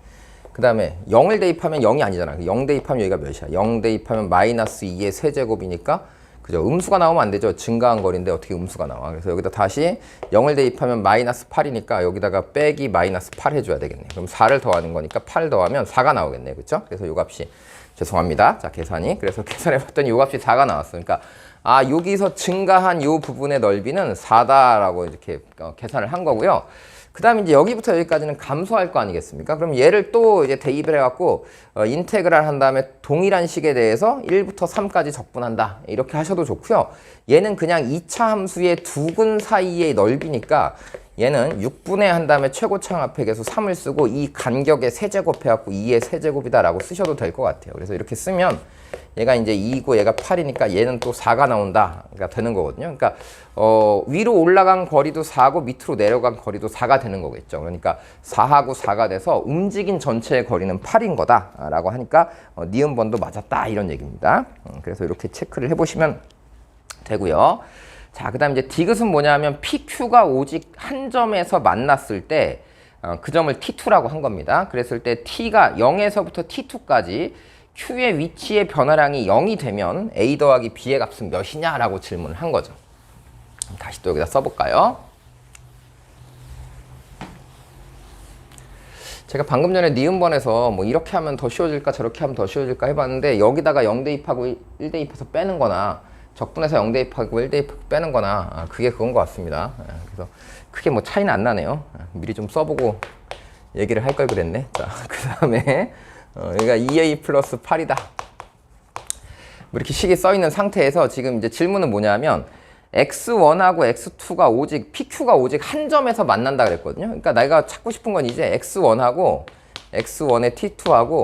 그 다음에 0을 대입하면 0이 아니잖아. 0 대입하면 여기가 몇이야? 0 대입하면 마이너스 2의 세제곱이니까 그죠? 음수가 나오면 안 되죠. 증가한 거리인데 어떻게 음수가 나와? 그래서 여기다 다시 0을 대입하면 마이너스 8이니까 여기다가 빼기 마이너스 8 해줘야 되겠네. 그럼 4를 더하는 거니까 8 더하면 4가 나오겠네. 그렇죠? 그래서 요 값이 죄송합니다. 자, 계산이. 그래서 계산해봤더니 요 값이 4가 나왔어. 그러니까 여기서 증가한 요 부분의 넓이는 4다라고 이렇게 계산을 한 거고요. 그 다음에 이제 여기부터 여기까지는 감소할 거 아니겠습니까? 그럼 얘를 또 이제 대입을 해갖고 인테그랄 한 다음에 동일한 식에 대해서 1부터 3까지 적분한다. 이렇게 하셔도 좋고요. 얘는 그냥 2차 함수의 두 근 사이의 넓이니까 얘는 6분의 한 다음에 최고차항 앞에 계속 3을 쓰고 이 간격의 세제곱 해갖고 2의 세제곱이다 라고 쓰셔도 될 것 같아요. 그래서 이렇게 쓰면 얘가 이제 2고 얘가 8이니까 얘는 또 4가 나온다가 되는 거거든요. 그러니까 위로 올라간 거리도 4고 밑으로 내려간 거리도 4가 되는 거겠죠. 그러니까 4하고 4가 돼서 움직인 전체의 거리는 8인 거다라고 하니까 니은번도 맞았다 이런 얘기입니다. 그래서 이렇게 체크를 해보시면 되고요. 자, 그 다음 이제 디귿은 뭐냐면 PQ가 오직 한 점에서 만났을 때 그 점을 T2라고 한 겁니다. 그랬을 때 T가 0에서부터 T2까지 Q의 위치의 변화량이 0이 되면 A 더하기 B의 값은 몇이냐라고 질문을 한 거죠. 다시 또 여기다 써볼까요? 제가 방금 전에 니은번에서 뭐 이렇게 하면 더 쉬워질까 저렇게 하면 더 쉬워질까 해봤는데 여기다가 0 대입하고 1 대입해서 빼는 거나 적분해서 0 대입하고 1 대입하고 빼는 거나 그게 그건 것 같습니다. 그래서 크게 뭐 차이는 안 나네요. 미리 좀 써보고 얘기를 할 걸 그랬네. 자, 그 다음에 여기가 2a 플러스 8이다. 뭐 이렇게 식이 써 있는 상태에서 지금 이제 질문은 뭐냐면 x1하고 x2가 오직 pq가 오직 한 점에서 만난다 그랬거든요. 그러니까 내가 찾고 싶은 건 이제 x1하고 x1의 t2하고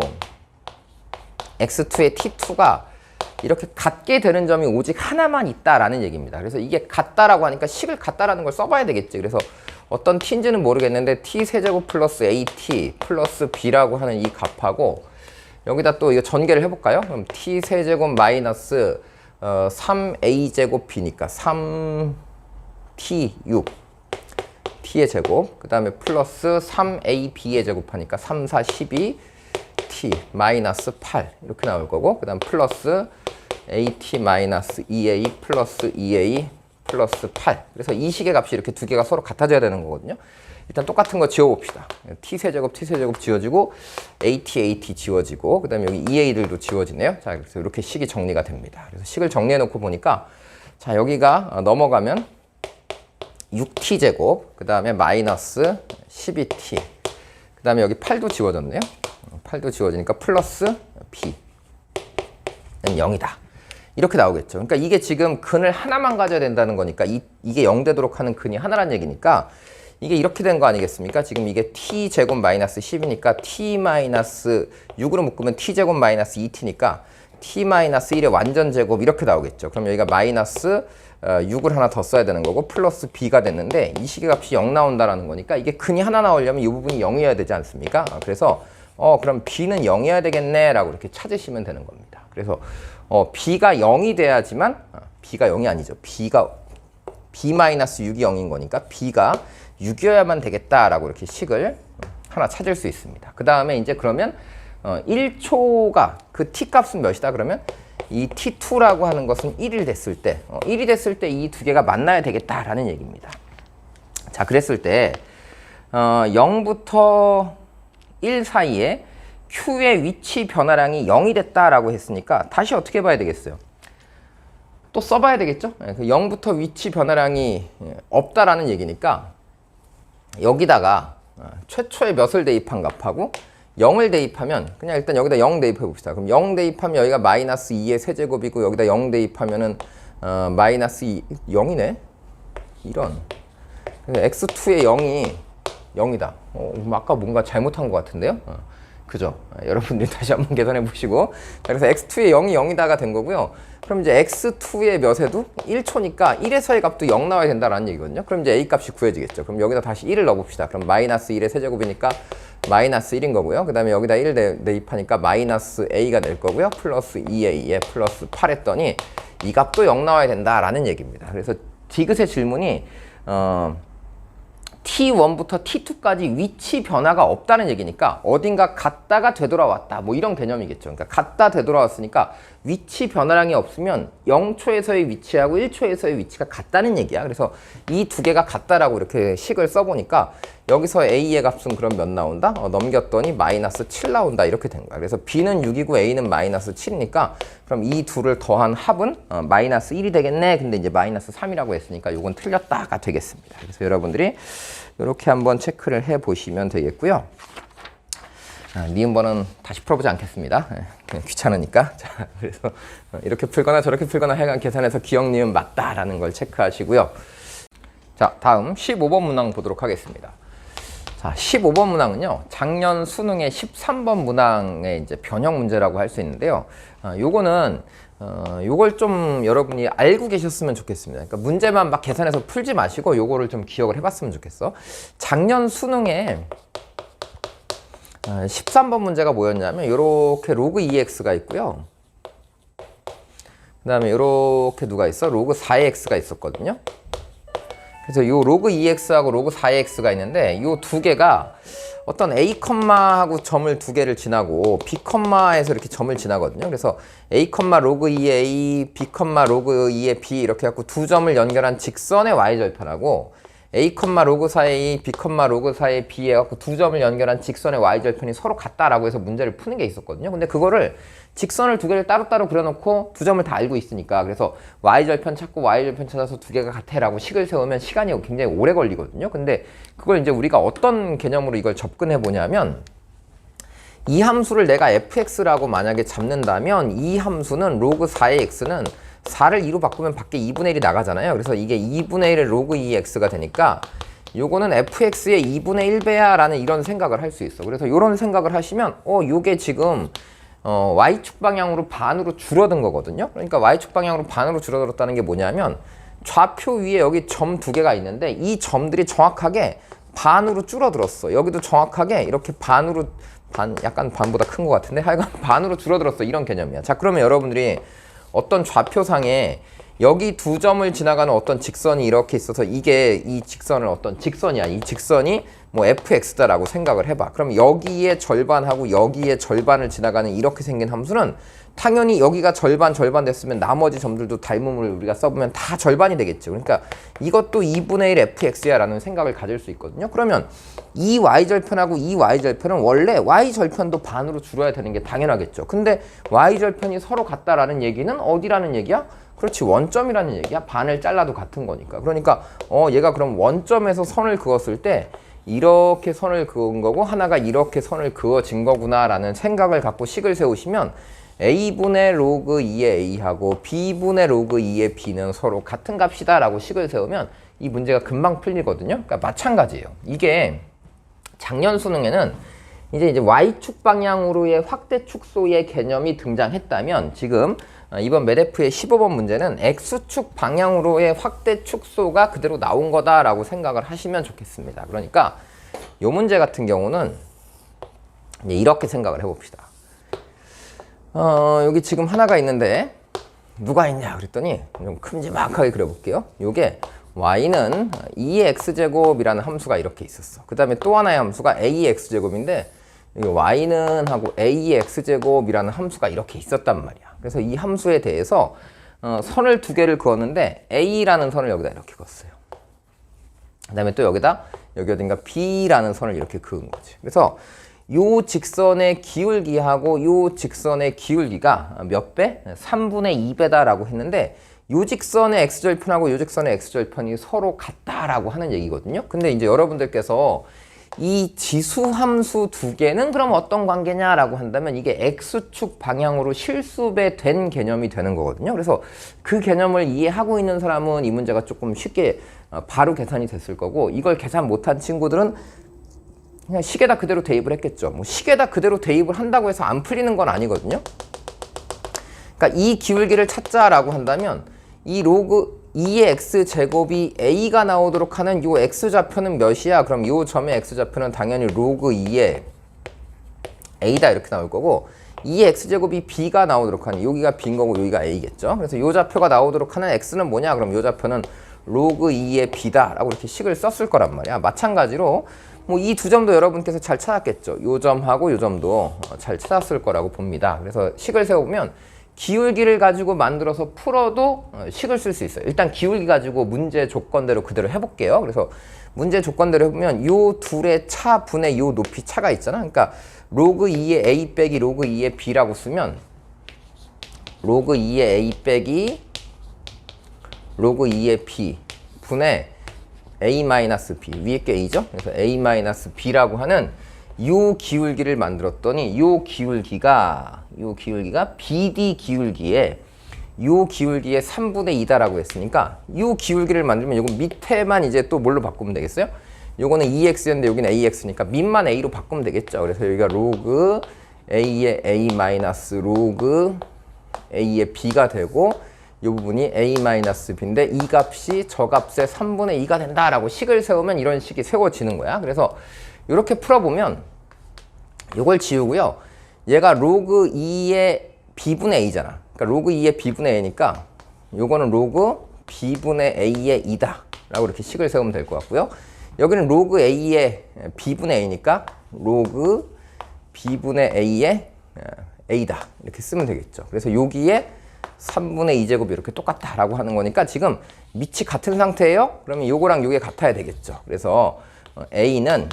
x2의 t2가 이렇게 같게 되는 점이 오직 하나만 있다라는 얘기입니다. 그래서 이게 같다라고 하니까 식을 같다라는 걸 써봐야 되겠지. 그래서 어떤 t인지는 모르겠는데 t 세제곱 플러스 at 플러스 b라고 하는 이 값하고 여기다 또 이거 전개를 해볼까요? 그럼 t 세제곱 마이너스 3a 제곱 b니까 3t6 t의 제곱 그 다음에 플러스 3ab의 제곱하니까 3, 4, 12 t 마이너스 8 이렇게 나올 거고 그 다음 플러스 at 마이너스 2a 플러스 2a 플러스 8 그래서 이 식의 값이 이렇게 두 개가 서로 같아져야 되는 거거든요. 일단 똑같은 거 지워봅시다. t세제곱 t세제곱 지워지고 at 지워지고 그 다음에 여기 2a들도 지워지네요. 자, 그래서 이렇게 식이 정리가 됩니다. 그래서 식을 정리해 놓고 보니까 자 여기가 넘어가면 6t제곱 그 다음에 마이너스 12t 그 다음에 여기 8도 지워졌네요. 8도 지워지니까 플러스 b는 0이다. 이렇게 나오겠죠. 그러니까 이게 지금 근을 하나만 가져야 된다는 거니까 이게 0 되도록 하는 근이 하나란 얘기니까 이게 이렇게 된 거 아니겠습니까? 지금 이게 t제곱 마이너스 10이니까 t 마이너스 6으로 묶으면 t제곱 마이너스 2t니까 t-1의 완전 제곱 이렇게 나오겠죠. 그럼 여기가 마이너스 6을 하나 더 써야 되는 거고 플러스 b가 됐는데 이 식의 값이 0 나온다라는 거니까 이게 근이 하나 나오려면 이 부분이 0이어야 되지 않습니까? 그래서 그럼 b는 0이어야 되겠네 라고 이렇게 찾으시면 되는 겁니다. 그래서 b가 0이 돼야지만 b가 0이 아니죠. b-6이 0인 거니까 b가 6이어야만 되겠다라고 이렇게 식을 하나 찾을 수 있습니다. 그 다음에 이제 그러면 1초가 그 t 값은 몇이다 그러면 이 t2라고 하는 것은 1이 됐을 때 1이 됐을 때 이 두 개가 만나야 되겠다라는 얘기입니다. 자, 그랬을 때 0부터 1 사이에 q의 위치 변화량이 0이 됐다라고 했으니까 다시 어떻게 봐야 되겠어요? 또 써봐야 되겠죠? 0부터 위치 변화량이 없다라는 얘기니까 여기다가 최초의 몇을 대입한 값하고 0을 대입하면 그냥 일단 여기다 0 대입해 봅시다. 그럼 0 대입하면 여기가 마이너스 2의 세제곱이고 여기다 0 대입하면은 마이너스 0이네? 이런. 그래서 x2의 0이 0이다. 아까 뭔가 잘못한 것 같은데요? 그죠? 여러분들이 다시 한번 계산해 보시고. 그래서 x2의 0이 0이다가 된 거고요. 그럼 이제 x2의 몇에도 1초니까 1에서의 값도 0 나와야 된다는 얘기거든요. 그럼 이제 a 값이 구해지겠죠. 그럼 여기다 다시 1을 넣어봅시다. 그럼 마이너스 1의 세제곱이니까 마이너스 1인 거고요. 그 다음에 여기다 1 대입하니까 마이너스 a가 될 거고요. 플러스 2a에 플러스 8 했더니 이 값도 0 나와야 된다라는 얘기입니다. 그래서 디귿의 질문이 T1부터 T2까지 위치 변화가 없다는 얘기니까 어딘가 갔다가 되돌아왔다 뭐 이런 개념이겠죠. 그러니까 갔다 되돌아왔으니까 위치 변화량이 없으면 0초에서의 위치하고 1초에서의 위치가 같다는 얘기야. 그래서 이 두 개가 같다라고 이렇게 식을 써보니까 여기서 A의 값은 그럼 몇 나온다? 넘겼더니 마이너스 7 나온다 이렇게 된 거야. 그래서 B는 6이고 A는 마이너스 7이니까 그럼 이 둘을 더한 합은 마이너스 1이 되겠네. 근데 이제 마이너스 3이라고 했으니까 이건 틀렸다가 되겠습니다. 그래서 여러분들이 이렇게 한번 체크를 해 보시면 되겠고요. 니은번은 다시 풀어보지 않겠습니다. 그냥 귀찮으니까. 자, 그래서 이렇게 풀거나 저렇게 풀거나 하여간 계산해서 기억 니은 맞다라는 걸 체크하시고요. 자, 다음 15번 문항 보도록 하겠습니다. 자, 15번 문항은요, 작년 수능의 13번 문항의 이제 변형 문제라고 할 수 있는데요. 요거는 요걸 좀 여러분이 알고 계셨으면 좋겠습니다. 그러니까 문제만 막 계산해서 풀지 마시고 요거를 좀 기억을 해봤으면 좋겠어. 작년 수능에 13번 문제가 뭐였냐면 이렇게 로그 2x가 있고요. 그 다음에 이렇게 누가 있어? 로그 4의 x가 있었거든요. 그래서 이 로그 2x하고 로그 4의 x가 있는데 이 두 개가 어떤 a, 하고 점을 두 개를 지나고 b, 에서 이렇게 점을 지나거든요. 그래서 a, 로그 2의 a, b, 로그 2의 b 이렇게 갖고 두 점을 연결한 직선의 y절편하고 a, 로그 4의 b, 로그 4의 b에 갖고 두 점을 연결한 직선의 y절편이 서로 같다라고 해서 문제를 푸는 게 있었거든요. 근데 그거를 직선을 두 개를 따로따로 그려놓고 두 점을 다 알고 있으니까 그래서 y절편 찾고 y절편 찾아서 두 개가 같아라고 식을 세우면 시간이 굉장히 오래 걸리거든요. 근데 그걸 이제 우리가 어떤 개념으로 이걸 접근해 보냐면 이 함수를 내가 fx라고 만약에 잡는다면 이 함수는 로그 4의 x는 4를 2로 바꾸면 밖에 2분의 1이 나가잖아요. 그래서 이게 2분의 1의 로그 2x가 되니까 요거는 fx의 2분의 1배야 라는 이런 생각을 할 수 있어. 그래서 이런 생각을 하시면 요게 지금 y축 방향으로 반으로 줄어든 거거든요. 그러니까 y축 방향으로 반으로 줄어들었다는 게 뭐냐면 좌표 위에 여기 점 두 개가 있는데 이 점들이 정확하게 반으로 줄어들었어. 여기도 정확하게 이렇게 반으로 약간 반보다 큰 것 같은데 하여간 반으로 줄어들었어. 이런 개념이야. 자, 그러면 여러분들이 어떤 좌표상에 여기 두 점을 지나가는 어떤 직선이 이렇게 있어서 이게 이 직선을 어떤 직선이야. 이 직선이 뭐 fx다라고 생각을 해봐. 그럼 여기의 절반하고 여기의 절반을 지나가는 이렇게 생긴 함수는 당연히 여기가 절반 됐으면 나머지 점들도 닮음을 우리가 써보면 다 절반이 되겠죠. 그러니까 이것도 2분의 1 fx야 라는 생각을 가질 수 있거든요. 그러면 이 y절편하고 이 y절편은 원래 y절편도 반으로 줄어야 되는 게 당연하겠죠. 근데 y절편이 서로 같다라는 얘기는 어디라는 얘기야? 그렇지, 원점이라는 얘기야. 반을 잘라도 같은 거니까. 그러니까 얘가 그럼 원점에서 선을 그었을 때 이렇게 선을 그은 거고 하나가 이렇게 선을 그어진 거구나 라는 생각을 갖고 식을 세우시면 a분의 로그 2의 a하고 b분의 로그 2의 b는 서로 같은 값이다 라고 식을 세우면 이 문제가 금방 풀리거든요. 그러니까 마찬가지예요. 이게 작년 수능에는 이제 Y축 방향으로의 확대 축소의 개념이 등장했다면 지금 이번 MEDF의 15번 문제는 X축 방향으로의 확대 축소가 그대로 나온 거다라고 생각을 하시면 좋겠습니다. 그러니까 이 문제 같은 경우는 이렇게 생각을 해봅시다. 여기 지금 하나가 있는데 누가 있냐 그랬더니 좀 큼지막하게 그려볼게요. 요게 y는 2x제곱이라는 함수가 이렇게 있었어. 그 다음에 또 하나의 함수가 ax제곱인데 y는 하고 ax제곱이라는 함수가 이렇게 있었단 말이야. 그래서 이 함수에 대해서 선을 두 개를 그었는데 a라는 선을 여기다 이렇게 그었어요. 그 다음에 또 여기다 여기 어딘가 b라는 선을 이렇게 그은 거지. 그래서 요 직선의 기울기하고 요 직선의 기울기가 몇 배? 3분의 2배다라고 했는데 요 직선의 x절편하고 요 직선의 x절편이 서로 같다라고 하는 얘기거든요. 근데 이제 여러분들께서 이 지수함수 두 개는 그럼 어떤 관계냐라고 한다면 이게 x축 방향으로 실수배된 개념이 되는 거거든요. 그래서 그 개념을 이해하고 있는 사람은 이 문제가 조금 쉽게 바로 계산이 됐을 거고, 이걸 계산 못한 친구들은 그냥 식에다 그대로 대입을 했겠죠. 뭐 식에다 그대로 대입을 한다고 해서 안 풀리는 건 아니거든요. 그러니까 이 기울기를 찾자라고 한다면 이 로그 2의 x제곱이 a가 나오도록 하는 요 x좌표는 몇이야? 그럼 요 점의 x좌표는 당연히 로그 2의 a다 이렇게 나올 거고, 2의 x제곱이 b가 나오도록 하는 여기가 b인 거고 여기가 a겠죠. 그래서 요 좌표가 나오도록 하는 x는 뭐냐? 그럼 요 좌표는 로그 2의 b다 라고 이렇게 식을 썼을 거란 말이야. 마찬가지로 뭐 이 두 점도 여러분께서 잘 찾았겠죠. 요 점하고 요 점도 잘 찾았을 거라고 봅니다. 그래서 식을 세워보면 기울기를 가지고 만들어서 풀어도 식을 쓸 수 있어요. 일단 기울기 가지고 문제 조건대로 그대로 해볼게요. 그래서 문제 조건대로 해보면 요 둘의 차분의 요 높이 차가 있잖아. 그러니까 로그 2의 a 빼기 로그 2의 b라고 쓰면 로그 2의 a 빼기 로그 2의 b 분의 a-b 위에 게 a죠. 그래서 a-b라고 하는 요 기울기를 만들었더니 요 기울기가 BD 기울기에 요 기울기의 3분의 2다라고 했으니까 요 기울기를 만들면 요거 밑에만 이제 또 뭘로 바꾸면 되겠어요? 요거는 2x였는데 여기는 ax니까 밑만 a로 바꾸면 되겠죠. 그래서 여기가 로그 a의 a 마이너스 로그 a의 b가 되고 이 부분이 a-b인데 이 값이 저 값의 3분의 2가 된다라고 식을 세우면 이런 식이 세워지는 거야. 그래서 이렇게 풀어보면 이걸 지우고요. 얘가 로그 2의 b분의 a잖아. 그러니까 로그 2의 b분의 a니까 요거는 로그 b분의 a의 2다 라고 이렇게 식을 세우면 될 것 같고요. 여기는 로그 a의 b분의 a니까 로그 b분의 a의 a다 이렇게 쓰면 되겠죠. 그래서 여기에 3분의 2제곱이 이렇게 똑같다라고 하는 거니까 지금 밑이 같은 상태예요? 그러면 요거랑 요게 같아야 되겠죠. 그래서 a는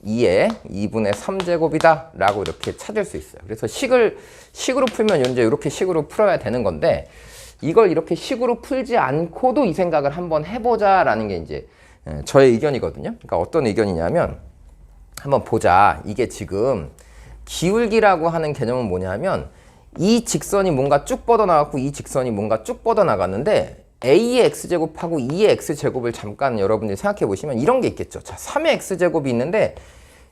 2의 2분의 3제곱이다 라고 이렇게 찾을 수 있어요. 그래서 식으로 풀면 이제 이렇게 식으로 풀어야 되는 건데, 이걸 이렇게 식으로 풀지 않고도 이 생각을 한번 해보자 라는 게 이제 저의 의견이거든요. 그러니까 어떤 의견이냐면, 한번 보자. 이게 지금 기울기라고 하는 개념은 뭐냐면 이 직선이 뭔가 쭉 뻗어나갔고 이 직선이 뭔가 쭉 뻗어나갔는데 a의 x제곱하고 2의 x제곱을 잠깐 여러분들이 생각해 보시면 이런 게 있겠죠. 자, 3의 x제곱이 있는데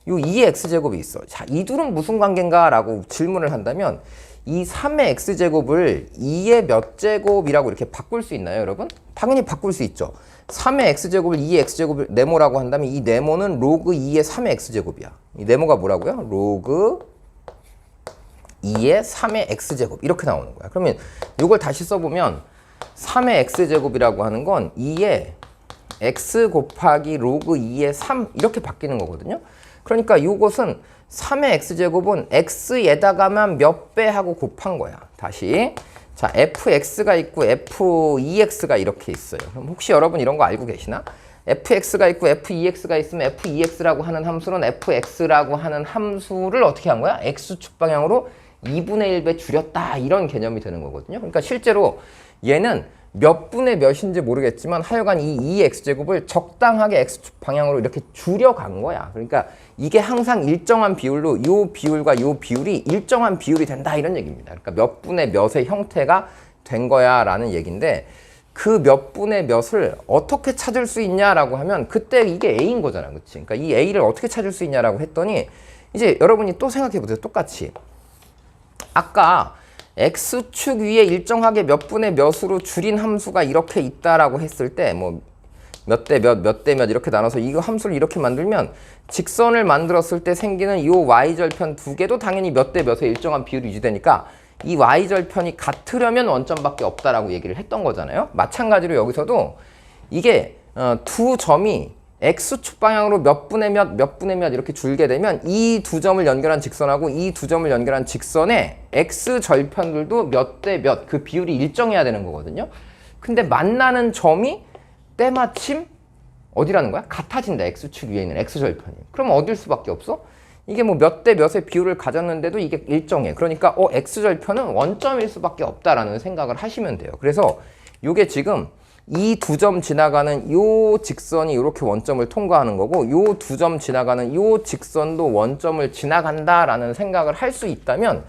요 2의 x제곱이 있어. 자, 이 둘은 무슨 관계인가 라고 질문을 한다면 이 3의 x제곱을 2의 몇 제곱이라고 이렇게 바꿀 수 있나요, 여러분? 당연히 바꿀 수 있죠. 3의 x제곱을 2의 x제곱을 네모라고 한다면 이 네모는 로그 2의 3의 x제곱이야. 이 네모가 뭐라고요? 로그 2의 3의 x제곱 이렇게 나오는 거야. 그러면 이걸 다시 써보면 3의 x제곱이라고 하는 건 2의 x 곱하기 로그 2의 3 이렇게 바뀌는 거거든요. 그러니까 이것은 3의 x제곱은 x에다가만 몇 배 하고 곱한 거야. 다시 자, fx가 있고 f2x가 이렇게 있어요. 그럼 혹시 여러분 이런 거 알고 계시나? fx가 있고 f2x가 있으면 f2x라고 하는 함수는 fx라고 하는 함수를 어떻게 한 거야? x축 방향으로 2분의 1배 줄였다 이런 개념이 되는 거거든요. 그러니까 실제로 얘는 몇 분의 몇인지 모르겠지만 하여간 이 2x제곱을 적당하게 x축 방향으로 이렇게 줄여간 거야. 그러니까 이게 항상 일정한 비율로 요 비율과 요 비율이 일정한 비율이 된다 이런 얘기입니다. 그러니까 몇 분의 몇의 형태가 된 거야 라는 얘기인데, 그 몇 분의 몇을 어떻게 찾을 수 있냐라고 하면 그때 이게 a인 거잖아. 그치? 그러니까 이 a를 어떻게 찾을 수 있냐라고 했더니 이제 여러분이 또 생각해 보세요. 똑같이. 아까 x축 위에 일정하게 몇 분의 몇으로 줄인 함수가 이렇게 있다라고 했을 때 뭐 몇 대 몇, 몇 대 몇 이렇게 나눠서 이 함수를 이렇게 만들면 직선을 만들었을 때 생기는 이 y절편 두 개도 당연히 몇 대 몇의 일정한 비율이 유지되니까 이 y절편이 같으려면 원점밖에 없다라고 얘기를 했던 거잖아요. 마찬가지로 여기서도 이게 두 점이 x축 방향으로 몇 분의 몇, 몇 분의 몇 이렇게 줄게 되면 이 두 점을 연결한 직선하고 이 두 점을 연결한 직선의 x절편들도 몇 대 몇 그 비율이 일정해야 되는 거거든요. 근데 만나는 점이 때마침 어디라는 거야? 같아진다. x축 위에 있는 x절편이. 그럼 어딜 수밖에 없어? 이게 뭐 몇 대 몇의 비율을 가졌는데도 이게 일정해. 그러니까 x절편은 원점일 수밖에 없다라는 생각을 하시면 돼요. 그래서 이게 지금 이 두 점 지나가는 요 직선이 이렇게 원점을 통과하는 거고 요 두 점 지나가는 요 직선도 원점을 지나간다라는 생각을 할 수 있다면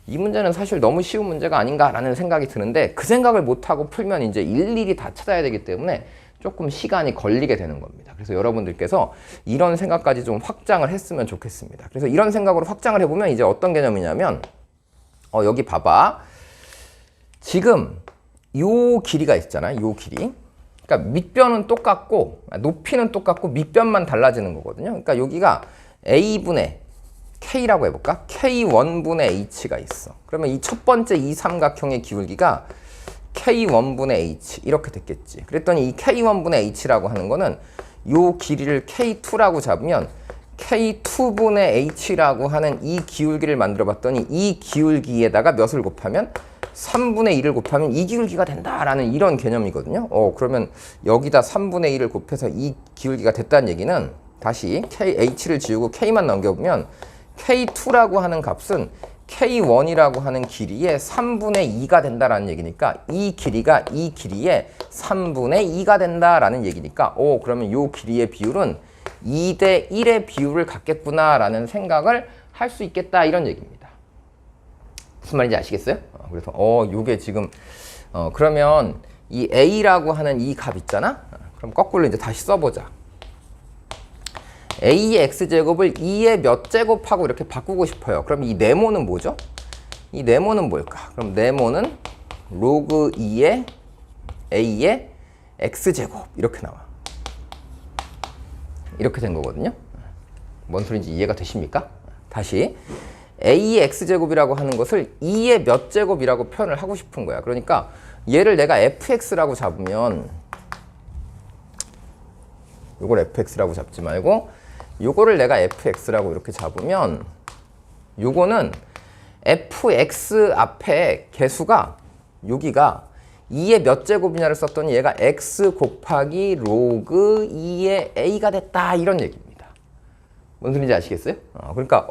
이 문제는 사실 너무 쉬운 문제가 아닌가라는 생각이 드는데 그 생각을 못하고 풀면 이제 일일이 다 찾아야 되기 때문에 조금 시간이 걸리게 되는 겁니다. 그래서 여러분들께서 이런 생각까지 좀 확장을 했으면 좋겠습니다. 그래서 이런 생각으로 확장을 해보면 이제 어떤 개념이냐면 여기 봐봐. 지금 요 길이가 있잖아요. 요 길이. 그러니까 밑변은 똑같고 높이는 똑같고 밑변만 달라지는 거거든요. 그러니까 여기가 A분의 K라고 해볼까? K1분의 H가 있어. 그러면 이 첫 번째 이 삼각형의 기울기가 K1분의 H 이렇게 됐겠지. 그랬더니 이 K1분의 H라고 하는 거는 요 길이를 K2라고 잡으면 K2분의 H라고 하는 이 기울기를 만들어 봤더니 이 기울기에다가 몇을 гов하면 3분의 1을 곱하면 이 기울기가 된다라는 이런 개념이거든요. 그러면 여기다 3분의 1을 곱해서 이 기울기가 됐다는 얘기는 다시 KH를 지우고 K만 넘겨보면 K2라고 하는 값은 K1이라고 하는 길이의 3분의 2가 된다라는 얘기니까 이 길이가 이 길이의 3분의 2가 된다라는 얘기니까 그러면 이 길이의 비율은 2대 1의 비율을 갖겠구나라는 생각을 할 수 있겠다 이런 얘기입니다. 무슨 말인지 아시겠어요? 그래서 요게 지금 그러면 이 A라고 하는 이 값 있잖아? 그럼 거꾸로 이제 다시 써보자. A의 x제곱을 2의 몇 제곱하고 이렇게 바꾸고 싶어요. 그럼 이 네모는 뭐죠? 이 네모는 뭘까? 그럼 네모는 로그 2의 A의 x제곱 이렇게 나와. 이렇게 된 거거든요. 뭔 소리인지 이해가 되십니까? 다시 A의 x제곱이라고 하는 것을 2의 몇 제곱이라고 표현을 하고 싶은 거야. 그러니까 얘를 내가 fx라고 잡으면 이걸 fx라고 잡지 말고 요거를 내가 fx라고 이렇게 잡으면 요거는 fx 앞에 개수가 여기가 2의 몇 제곱이냐를 썼더니 얘가 x 곱하기 로그 2의 a가 됐다 이런 얘기입니다. 뭔 소리인지 아시겠어요? 그러니까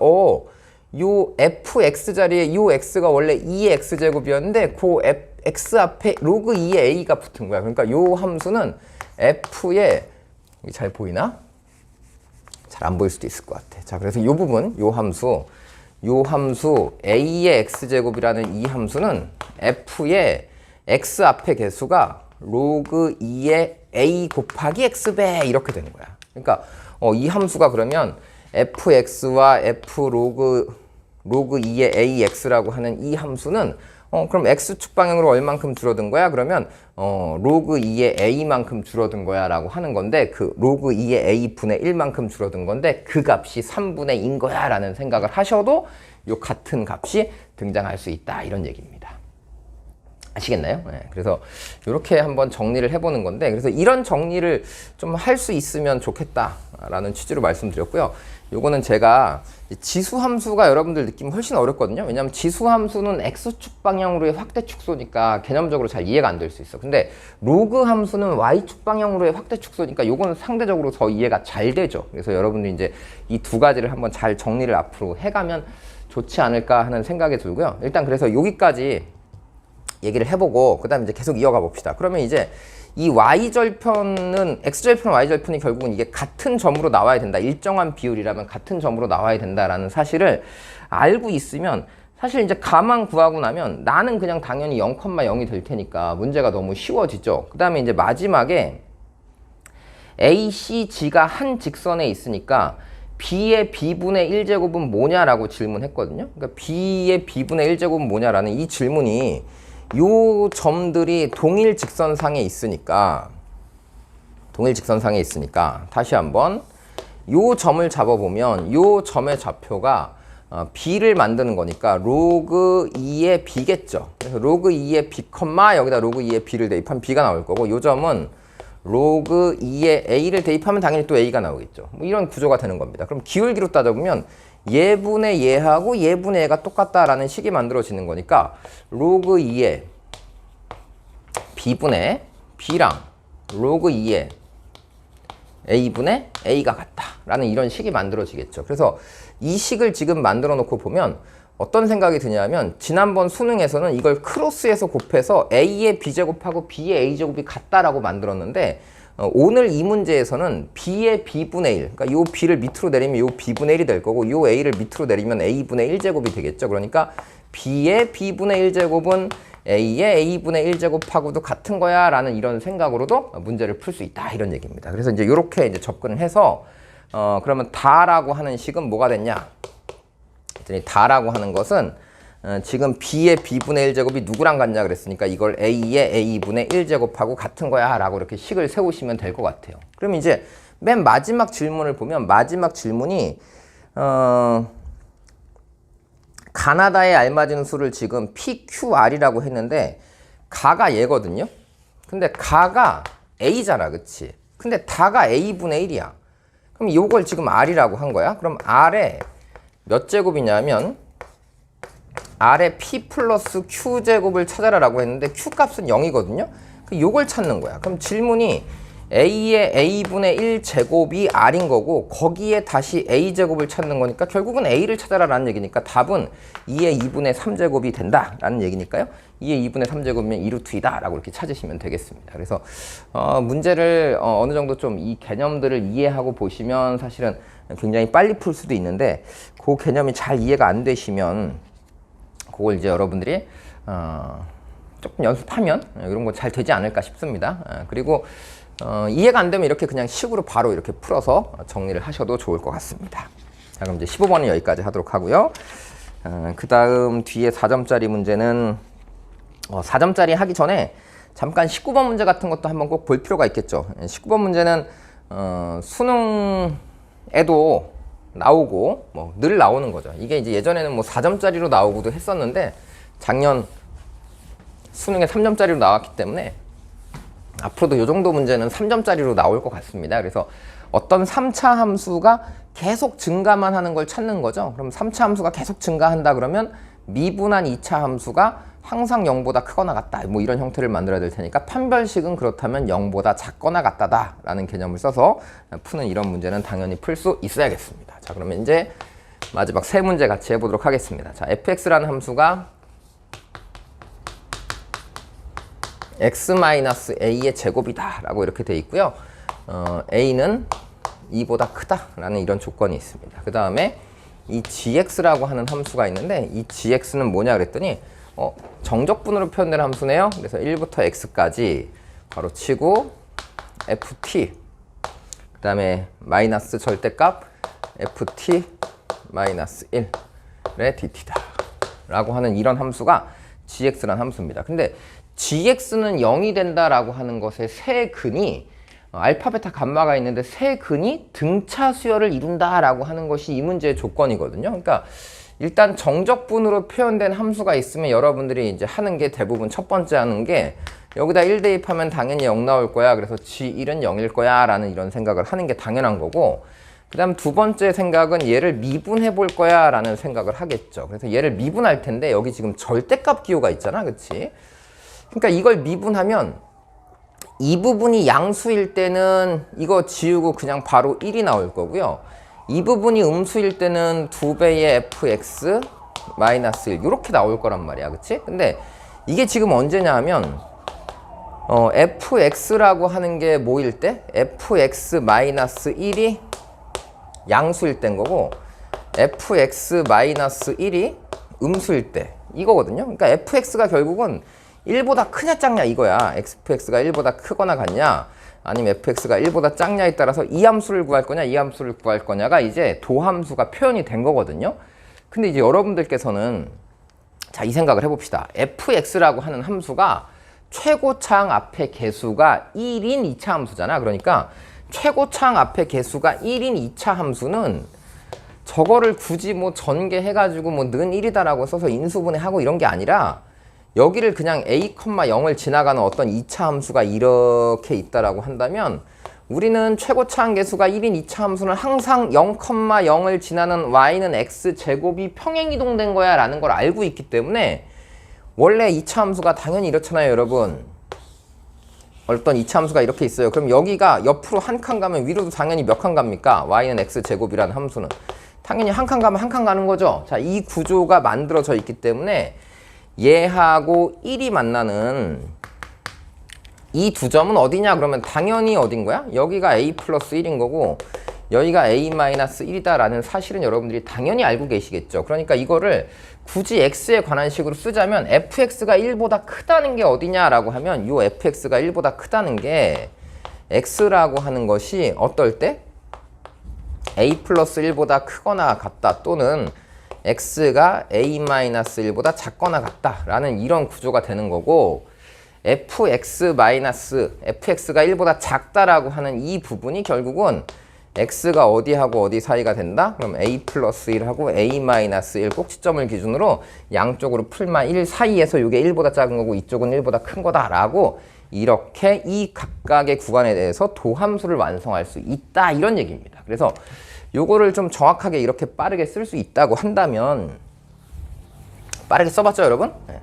요 fx 자리에 요 x가 원래 2의 x제곱이었는데 그 x 앞에 로그 2의 a가 붙은 거야. 그러니까 요 함수는 f의 잘 보이나? 잘 안 보일 수도 있을 것 같아. 자, 그래서 이 부분, 요 함수 a의 x제곱이라는 이 함수는 f의 x 앞의 개수가 로그 2의 a 곱하기 x배 이렇게 되는 거야. 그러니까 이 함수가 그러면 fx와 f 로그 2의 ax라고 하는 이 함수는 그럼 x축 방향으로 얼만큼 줄어든 거야? 그러면 로그 2의 a만큼 줄어든 거야 라고 하는 건데 그 로그 2의 a분의 1만큼 줄어든 건데 그 값이 3분의 2인 거야 라는 생각을 하셔도 요 같은 값이 등장할 수 있다 이런 얘기입니다. 아시겠나요? 네, 그래서 이렇게 한번 정리를 해보는 건데 그래서 이런 정리를 좀 할 수 있으면 좋겠다라는 취지로 말씀드렸고요. 요거는 제가 지수함수가 여러분들 느끼면 훨씬 어렵거든요. 왜냐하면 지수함수는 x축 방향으로의 확대 축소니까 개념적으로 잘 이해가 안 될 수 있어. 근데 로그 함수는 y축 방향으로의 확대 축소니까 요거는 상대적으로 더 이해가 잘 되죠. 그래서 여러분들이 이제 이 두 가지를 한번 잘 정리를 앞으로 해가면 좋지 않을까 하는 생각이 들고요. 일단 그래서 여기까지 얘기를 해보고 그 다음에 이제 계속 이어가 봅시다. 그러면 이제 이 y절편은 x절편 y절편이 결국은 이게 같은 점으로 나와야 된다. 일정한 비율이라면 같은 점으로 나와야 된다라는 사실을 알고 있으면 사실 이제 가만 구하고 나면 나는 그냥 당연히 0,0이 될 테니까 문제가 너무 쉬워지죠. 그 다음에 이제 마지막에 ACG가 한 직선에 있으니까 b의 b분의 1제곱은 뭐냐라고 질문했거든요. 그러니까 b의 b분의 1제곱은 뭐냐라는 이 질문이 요 점들이 동일 직선상에 있으니까 다시 한번 요 점을 잡아보면 요 점의 좌표가 b를 만드는 거니까 로그 2의 b겠죠. 그래서 로그 2의 b, 여기다 로그 2의 b를 대입하면 b가 나올 거고 요 점은 로그 2의 a를 대입하면 당연히 또 a가 나오겠죠. 뭐 이런 구조가 되는 겁니다. 그럼 기울기로 따져보면 얘분의 얘하고 얘분의 얘가 똑같다라는 식이 만들어지는 거니까 로그 2의 b분의 b랑 로그 2의 a분의 a가 같다라는 이런 식이 만들어지겠죠. 그래서 이 식을 지금 만들어 놓고 보면 어떤 생각이 드냐면 지난번 수능에서는 이걸 크로스해서 곱해서 a의 b제곱하고 b의 a제곱이 같다라고 만들었는데 오늘 이 문제에서는 b의 b분의 1, 그러니까 요 b를 밑으로 내리면 요 b분의 1이 될 거고 요 a를 밑으로 내리면 a분의 1제곱이 되겠죠. 그러니까 b의 b분의 1제곱은 a의 a분의 1제곱하고도 같은 거야 라는 이런 생각으로도 문제를 풀 수 있다 이런 얘기입니다. 그래서 이제 이렇게 이제 접근을 해서 그러면 다라고 하는 식은 뭐가 됐냐? 그랬더니 다라고 하는 것은 지금 b의 b분의 1제곱이 누구랑 같냐 그랬으니까 이걸 a의 a분의 1제곱하고 같은 거야 라고 이렇게 식을 세우시면 될 것 같아요. 그럼 이제 맨 마지막 질문을 보면 마지막 질문이 가나다에 알맞은 수를 지금 PQR이라고 했는데 가가 얘거든요. 근데 가가 A잖아, 그치? 근데 다가 A분의 1이야. 그럼 이걸 지금 R이라고 한 거야. 그럼 R에 몇 제곱이냐면 R에 P 플러스 Q 제곱을 찾아라라고 했는데 Q 값은 0이거든요. 요걸 찾는 거야. 그럼 질문이 A의 A분의 1제곱이 R인 거고 거기에 다시 A제곱을 찾는 거니까 결국은 A를 찾아라라는 얘기니까 답은 2의 2분의 3제곱이 된다라는 얘기니까요. 2의 2분의 3제곱이면 2루트2다 라고 이렇게 찾으시면 되겠습니다. 그래서 문제를 어느 정도 좀 이 개념들을 이해하고 보시면 사실은 굉장히 빨리 풀 수도 있는데 그 개념이 잘 이해가 안 되시면 그걸 이제 여러분들이 조금 연습하면 이런 거 잘 되지 않을까 싶습니다. 그리고 이해가 안 되면 이렇게 그냥 식으로 바로 이렇게 풀어서 정리를 하셔도 좋을 것 같습니다. 자, 그럼 이제 15번은 여기까지 하도록 하고요. 그 다음 뒤에 4점짜리 문제는 4점짜리 하기 전에 잠깐 19번 문제 같은 것도 한번 꼭 볼 필요가 있겠죠. 19번 문제는 수능에도 나오고 뭐 늘 나오는 거죠. 이게 이제 예전에는 뭐 4점짜리로 나오기도 했었는데 작년 수능에 3점짜리로 나왔기 때문에 앞으로도 이 정도 문제는 3점짜리로 나올 것 같습니다. 그래서 어떤 3차 함수가 계속 증가만 하는 걸 찾는 거죠. 그럼 3차 함수가 계속 증가한다 그러면 미분한 2차 함수가 항상 0보다 크거나 같다. 뭐 이런 형태를 만들어야 될 테니까 판별식은 그렇다면 0보다 작거나 같다다 라는 개념을 써서 푸는 이런 문제는 당연히 풀 수 있어야겠습니다. 자, 그러면 이제 마지막 세 문제 같이 해보도록 하겠습니다. 자, fx라는 함수가 x-a의 제곱이다 라고 이렇게 돼 있고요. a는 2보다 크다 라는 이런 조건이 있습니다. 그 다음에 이 gx라고 하는 함수가 있는데 이 gx는 뭐냐 그랬더니 정적분으로 표현된 함수네요. 그래서 1부터 x까지 바로 치고 ft 그 다음에 마이너스 절대값 ft 마이너스 1의 dt다 라고 하는 이런 함수가 gx라는 함수입니다. 근데 gx는 0이 된다라고 하는 것의 세 근이 알파, 베타, 감마가 있는데 세 근이 등차 수열을 이룬다라고 하는 것이 이 문제의 조건이거든요. 그러니까 일단 정적분으로 표현된 함수가 있으면 여러분들이 이제 하는 게 대부분 첫 번째 하는 게 여기다 1 대입하면 당연히 0 나올 거야. 그래서 g1은 0일 거야 라는 이런 생각을 하는 게 당연한 거고 그 다음 두 번째 생각은 얘를 미분해 볼 거야 라는 생각을 하겠죠. 그래서 얘를 미분할 텐데 여기 지금 절대값 기호가 있잖아. 그치? 그러니까 이걸 미분하면 이 부분이 양수일 때는 이거 지우고 그냥 바로 1이 나올 거고요. 이 부분이 음수일 때는 2배의 fx 마이너스 1 이렇게 나올 거란 말이야. 그치? 근데 이게 지금 언제냐 하면 fx라고 하는 게 뭐일 때? fx 마이너스 1이 양수일 때인 거고 fx 마이너스 1이 음수일 때 이거거든요. 그러니까 fx가 결국은 1보다 크냐 작냐 이거야. fx가 1보다 크거나 같냐 아니면 fx가 1보다 작냐에 따라서 이 함수를 구할 거냐 이 함수를 구할 거냐가 이제 도함수가 표현이 된 거거든요. 근데 이제 여러분들께서는 자, 이 생각을 해봅시다. fx라고 하는 함수가 최고차항 앞에 개수가 1인 2차 함수잖아. 그러니까 최고차항 앞에 개수가 1인 2차 함수는 저거를 굳이 뭐 전개해가지고 뭐 는 1이다라고 써서 인수분해하고 이런 게 아니라 여기를 그냥 a, 0을 지나가는 어떤 2차 함수가 이렇게 있다라고 한다면 우리는 최고차항 개수가 1인 2차 함수는 항상 0,0을 지나는 y는 x제곱이 평행이동된 거야 라는 걸 알고 있기 때문에 원래 2차 함수가 당연히 이렇잖아요, 여러분. 어떤 2차 함수가 이렇게 있어요. 그럼 여기가 옆으로 한 칸 가면 위로도 당연히 몇 칸 갑니까? y는 x제곱이라는 함수는. 당연히 한 칸 가면 한 칸 가는 거죠. 자, 이 구조가 만들어져 있기 때문에 얘하고 1이 만나는 이 두 점은 어디냐? 그러면 당연히 어딘 거야? 여기가 a 플러스 1인 거고 여기가 a 마이너스 1이다 라는 사실은 여러분들이 당연히 알고 계시겠죠. 그러니까 이거를 굳이 x에 관한 식으로 쓰자면 fx가 1보다 크다는 게 어디냐라고 하면 요 fx가 1보다 크다는 게 x라고 하는 것이 어떨 때? a 플러스 1보다 크거나 같다 또는 x가 a 마이너스 1보다 작거나 같다 라는 이런 구조가 되는 거고 fx가 1보다 작다라고 하는 이 부분이 결국은 x가 어디하고 어디 사이가 된다? 그럼 a 플러스 1하고 a 마이너스 1 꼭지점을 기준으로 양쪽으로 풀마 1 사이에서 이게 1보다 작은 거고 이쪽은 1보다 큰 거다라고 이렇게 이 각각의 구간에 대해서 도함수를 완성할 수 있다 이런 얘기입니다. 그래서 요거를 좀 정확하게 이렇게 빠르게 쓸 수 있다고 한다면 빠르게 써봤죠 여러분? 네.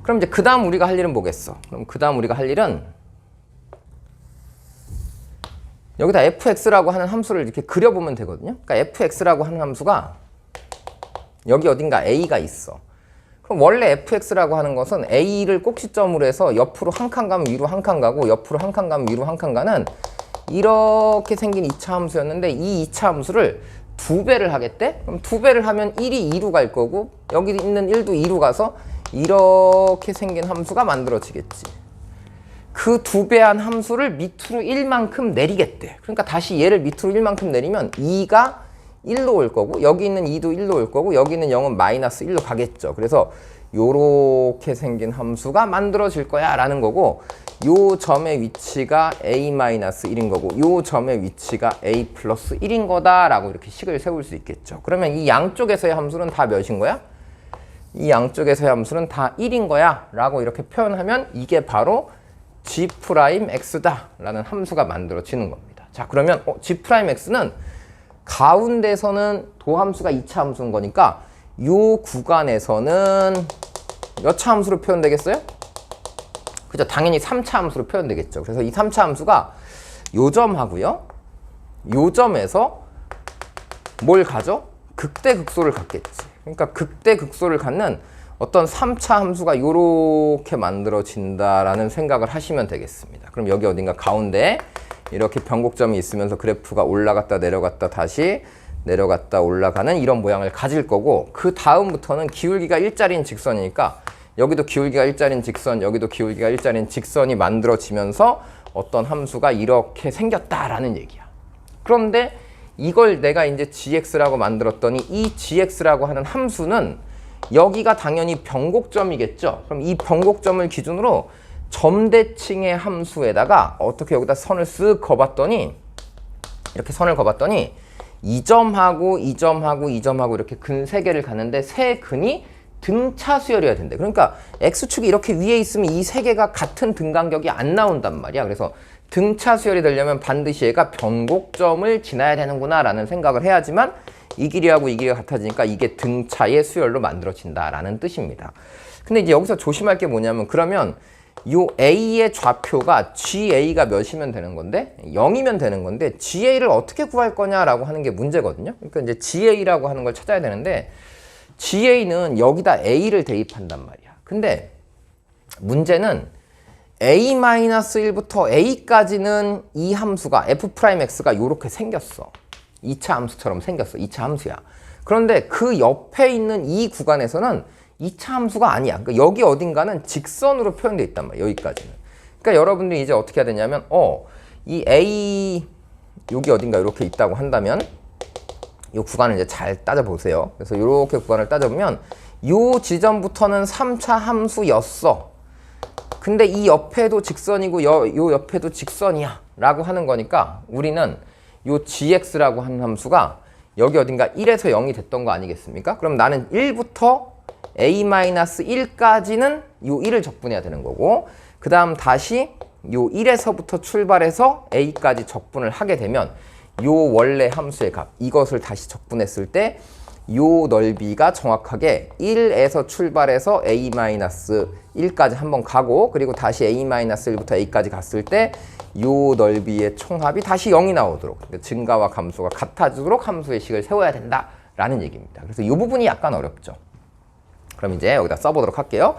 그럼 이제 그 다음 우리가 할 일은 뭐겠어? 그럼 그 다음 우리가 할 일은 여기다 fx라고 하는 함수를 이렇게 그려보면 되거든요. 그러니까 fx라고 하는 함수가 여기 어딘가 a가 있어. 그럼 원래 fx라고 하는 것은 a를 꼭지점으로 해서 옆으로 한 칸 가면 위로 한 칸 가고 옆으로 한 칸 가면 위로 한 칸 가는 이렇게 생긴 2차 함수였는데 이 2차 함수를 2배를 하겠대? 그럼 2배를 하면 1이 2로 갈 거고 여기 있는 1도 2로 가서 이렇게 생긴 함수가 만들어지겠지. 그 2배한 함수를 밑으로 1만큼 내리겠대. 그러니까 다시 얘를 밑으로 1만큼 내리면 2가 1로 올 거고 여기 있는 2도 1로 올 거고 여기 있는 0은 마이너스 1로 가겠죠. 그래서 요렇게 생긴 함수가 만들어질 거야 라는 거고 요 점의 위치가 a-1인 거고 요 점의 위치가 a 플러스 1인 거다 라고 이렇게 식을 세울 수 있겠죠. 그러면 이 양쪽에서의 함수는 다 몇인 거야? 이 양쪽에서의 함수는 다 1인 거야 라고 이렇게 표현하면 이게 바로 g'x다 라는 함수가 만들어지는 겁니다. 자, 그러면 g'x는 가운데서는 도함수가 2차 함수인 거니까 요 구간에서는 몇 차 함수로 표현되겠어요? 그죠? 당연히 3차 함수로 표현되겠죠. 그래서 이 3차 함수가 요 점하고요. 요 점에서 뭘 가져? 극대극소를 갖겠지. 그러니까 극대극소를 갖는 어떤 3차 함수가 요렇게 만들어진다라는 생각을 하시면 되겠습니다. 그럼 여기 어딘가 가운데 이렇게 변곡점이 있으면서 그래프가 올라갔다 내려갔다 다시 내려갔다 올라가는 이런 모양을 가질 거고 그 다음부터는 기울기가 일자리인 직선이니까 여기도 기울기가 일자리인 직선, 여기도 기울기가 일자리인 직선이 만들어지면서 어떤 함수가 이렇게 생겼다라는 얘기야. 그런데 이걸 내가 이제 gx라고 만들었더니 이 gx라고 하는 함수는 여기가 당연히 변곡점이겠죠. 그럼 이 변곡점을 기준으로 점대칭의 함수에다가 어떻게 여기다 선을 쓱 그어봤더니 이렇게 선을 그어봤더니 이 점하고 이 점하고 이 점하고 이렇게 근 3개를 가는데 세 근이 등차 수열이어야 된대. 그러니까 x축이 이렇게 위에 있으면 이 3개가 같은 등간격이 안 나온단 말이야. 그래서 등차 수열이 되려면 반드시 얘가 변곡점을 지나야 되는구나 라는 생각을 해야지만 이 길이하고 이 길이가 같아지니까 이게 등차의 수열로 만들어진다라는 뜻입니다. 근데 이제 여기서 조심할 게 뭐냐면 그러면 요 A의 좌표가 GA가 몇이면 되는 건데 0이면 되는 건데 GA를 어떻게 구할 거냐라고 하는 게 문제거든요. 그러니까 이제 GA라고 하는 걸 찾아야 되는데 GA는 여기다 A를 대입한단 말이야. 근데 문제는 A-1부터 A까지는 이 함수가 F'X가 요렇게 생겼어. 2차 함수처럼 생겼어. 2차 함수야. 그런데 그 옆에 있는 이 구간에서는 2차 함수가 아니야. 그러니까 여기 어딘가는 직선으로 표현되어 있단 말이야. 여기까지는. 그러니까 여러분들이 이제 어떻게 해야 되냐면 이 A 여기 어딘가 이렇게 있다고 한다면 이 구간을 이제 잘 따져보세요. 그래서 이렇게 구간을 따져보면 이 지점부터는 3차 함수였어. 근데 이 옆에도 직선이고 요 옆에도 직선이야 라고 하는 거니까 우리는 요 gx라고 하는 함수가 여기 어딘가 1에서 0이 됐던 거 아니겠습니까? 그럼 나는 1부터 a-1까지는 요 1을 적분해야 되는 거고 그 다음 다시 요 1에서부터 출발해서 a까지 적분을 하게 되면 요 원래 함수의 값 이것을 다시 적분했을 때 요 넓이가 정확하게 1에서 출발해서 a-1까지 한번 가고 그리고 다시 a-1부터 a까지 갔을 때 요 넓이의 총합이 다시 0이 나오도록 그러니까 증가와 감소가 같아지도록 함수의 식을 세워야 된다라는 얘기입니다. 그래서 이 부분이 약간 어렵죠. 그럼 이제 여기다 써보도록 할게요.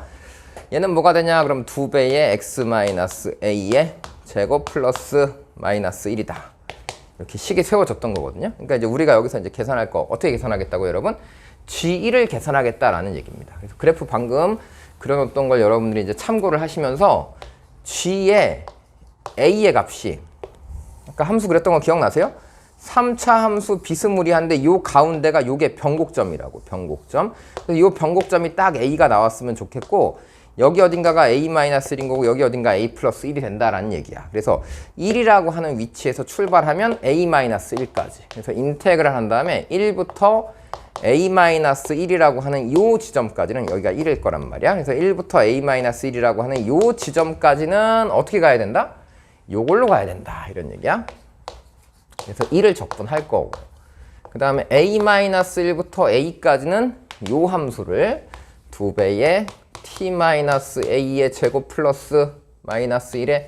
얘는 뭐가 되냐? 그럼 2배의 x-a의 제곱 플러스 마이너스 1이다. 이렇게 식이 세워졌던 거거든요. 그러니까 이제 우리가 여기서 이제 계산할 거 어떻게 계산하겠다고 여러분? g1을 계산하겠다라는 얘기입니다. 그래서 그래프 방금 그려놓던 걸 여러분들이 이제 참고를 하시면서 g의 a의 값이 아까 함수 그렸던 거 기억나세요? 3차 함수 비스무리한데 요 가운데가 요게 변곡점이라고 변곡점. 그래서 요 변곡점이 딱 a가 나왔으면 좋겠고 여기 어딘가가 a-1인 거고 여기 어딘가 a 플러스 1이 된다라는 얘기야. 그래서 1이라고 하는 위치에서 출발하면 a-1까지. 그래서 인테그를 한 다음에 1부터 a-1이라고 하는 요 지점까지는 여기가 1일 거란 말이야. 그래서 1부터 a-1이라고 하는 요 지점까지는 어떻게 가야 된다? 요걸로 가야 된다. 이런 얘기야. 그래서 1을 적분할 거고 그 다음에 a-1부터 a까지는 요 함수를 2배의 t-a의 제곱 플러스 마이너스 1의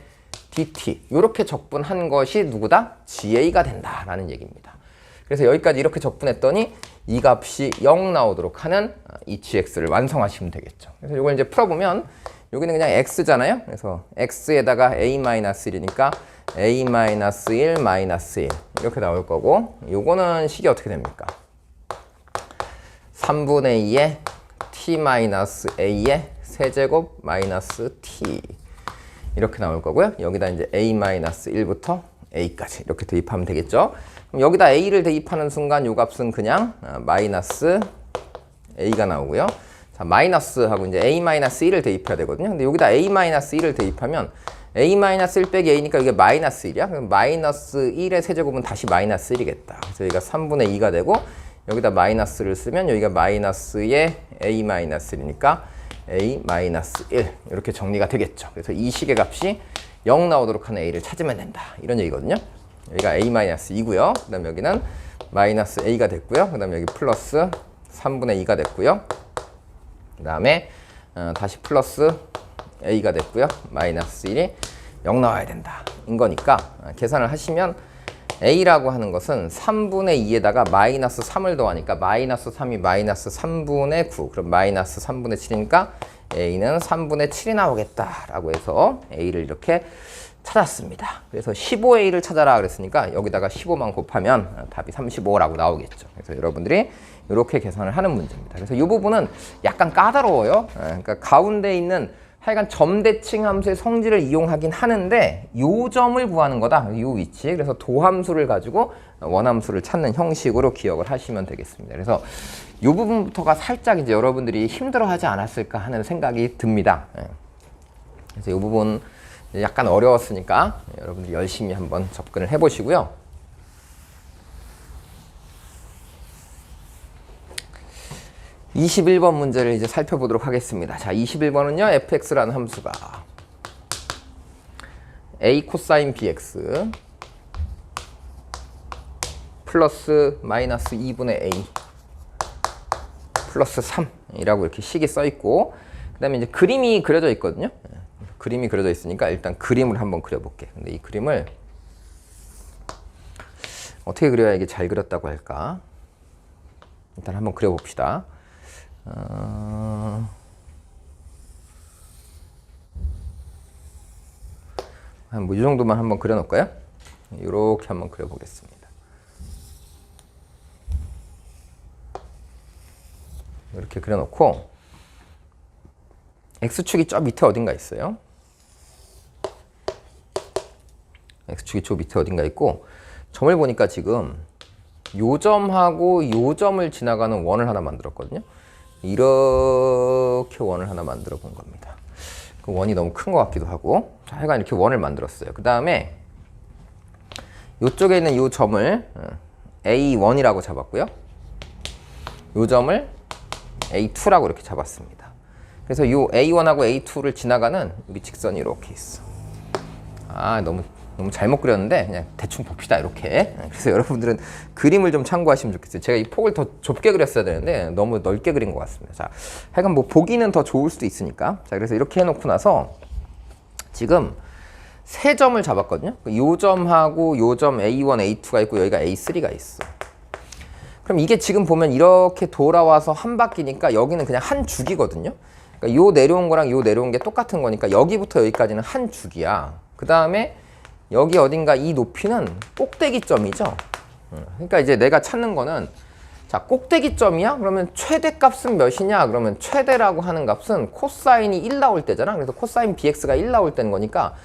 dt 이렇게 적분한 것이 누구다? ga가 된다라는 얘기입니다. 그래서 여기까지 이렇게 적분했더니 이 값이 0 나오도록 하는 이 gx를 완성하시면 되겠죠. 그래서 이걸 이제 풀어보면 여기는 그냥 x잖아요. 그래서 x에다가 a-1이니까 a-1 마이너스 1 이렇게 나올 거고 요거는 식이 어떻게 됩니까? 3분의 2의 t-a의 세제곱 마이너스 t 이렇게 나올 거고요. 여기다 이제 a-1부터 a까지 이렇게 대입하면 되겠죠. 그럼 여기다 a를 대입하는 순간 요 값은 그냥 마이너스 a가 나오고요. 자, 마이너스하고 이제 a-1을 대입해야 되거든요. 근데 여기다 a-1을 대입하면 a-1 빼기 a니까 이게 마이너스 1이야. 그럼 마이너스 1의 세제곱은 다시 마이너스 1이겠다. 그래서 여기가 3분의 2가 되고 여기다 마이너스를 쓰면 여기가 마이너스의 a-1이니까 a-1 이렇게 정리가 되겠죠. 그래서 이 식의 값이 0 나오도록 하는 a를 찾으면 된다. 이런 얘기거든요. 여기가 a-2고요. 그 다음에 여기는 마이너스 a가 됐고요. 그 다음에 여기 플러스 3분의 2가 됐고요. 그 다음에 다시 플러스 a가 됐고요. 마이너스 1이 0 나와야 된다. 인 거니까 계산을 하시면 a라고 하는 것은 3분의 2에다가 마이너스 3을 더하니까 마이너스 3이 마이너스 3분의 9 그럼 마이너스 3분의 7이니까 a는 3분의 7이 나오겠다라고 해서 a를 이렇게 찾았습니다. 그래서 15a를 찾아라 그랬으니까 여기다가 15만 곱하면 답이 35라고 나오겠죠. 그래서 여러분들이 이렇게 계산을 하는 문제입니다. 그래서 이 부분은 약간 까다로워요. 그러니까 가운데 있는 하여간 점대칭 함수의 성질을 이용하긴 하는데 요 점을 구하는 거다. 요 위치. 그래서 도함수를 가지고 원함수를 찾는 형식으로 기억을 하시면 되겠습니다. 그래서 요 부분부터가 살짝 이제 여러분들이 힘들어하지 않았을까 하는 생각이 듭니다. 그래서 요 부분 약간 어려웠으니까 여러분들이 열심히 한번 접근을 해보시고요. (21번) 문제를 이제 살펴보도록 하겠습니다. 자, 21번은요, fx라는 함수가 a 코사인 bx 플러스 마이너스 2분의 a 플러스 3이라고 이렇게 식이 써 있고, 그 다음에 이제 그림이 그려져 있거든요. 그림이 그려져 있으니까 일단 그림을 한번 그려볼게. 근데 이 그림을 어떻게 그려야 이게 잘 그렸다고 할까? 일단 한번 그려봅시다. 뭐 이 정도만 한번 그려놓을까요? 이렇게 한번 그려보겠습니다. 이렇게 그려놓고 x축이 저 밑에 어딘가 있어요. x축이 저 밑에 어딘가 있고, 점을 보니까 지금 요 점하고 요 점을 지나가는 원을 하나 만들었거든요. 이렇게 원을 하나 만들어 본 겁니다. 그 원이 너무 큰 것 같기도 하고. 자, 하여간 이렇게 원을 만들었어요. 그 다음에 요쪽에 있는 요 점을 A1이라고 잡았고요. 요 점을 A2라고 이렇게 잡았습니다. 그래서 요 A1하고 A2를 지나가는 여기 직선이 이렇게 있어. 너무 잘못 그렸는데 그냥 대충 봅시다, 이렇게. 그래서 여러분들은 그림을 좀 참고하시면 좋겠어요. 제가 이 폭을 더 좁게 그렸어야 되는데 너무 넓게 그린 것 같습니다. 자, 하여간 뭐 보기는 더 좋을 수도 있으니까. 자, 그래서 이렇게 해놓고 나서 지금 세 점을 잡았거든요. 요 점하고 요 점 A1, A2가 있고 여기가 A3가 있어. 그럼 이게 지금 보면 이렇게 돌아와서 한 바퀴니까 여기는 그냥 한 줄이거든요. 그러니까 요 내려온 거랑 요 내려온 게 똑같은 거니까 여기부터 여기까지는 한 줄이야. 그 다음에 여기 어딘가 이 높이는 꼭대기점이죠. 그러니까 이제 내가 찾는 거는, 자, 꼭대기점이야? 그러면 최대값은 몇이냐? 그러면 최대라고 하는 값은 코사인이 1 나올 때잖아. 그래서 코사인 bx가 1 나올 때는 거니까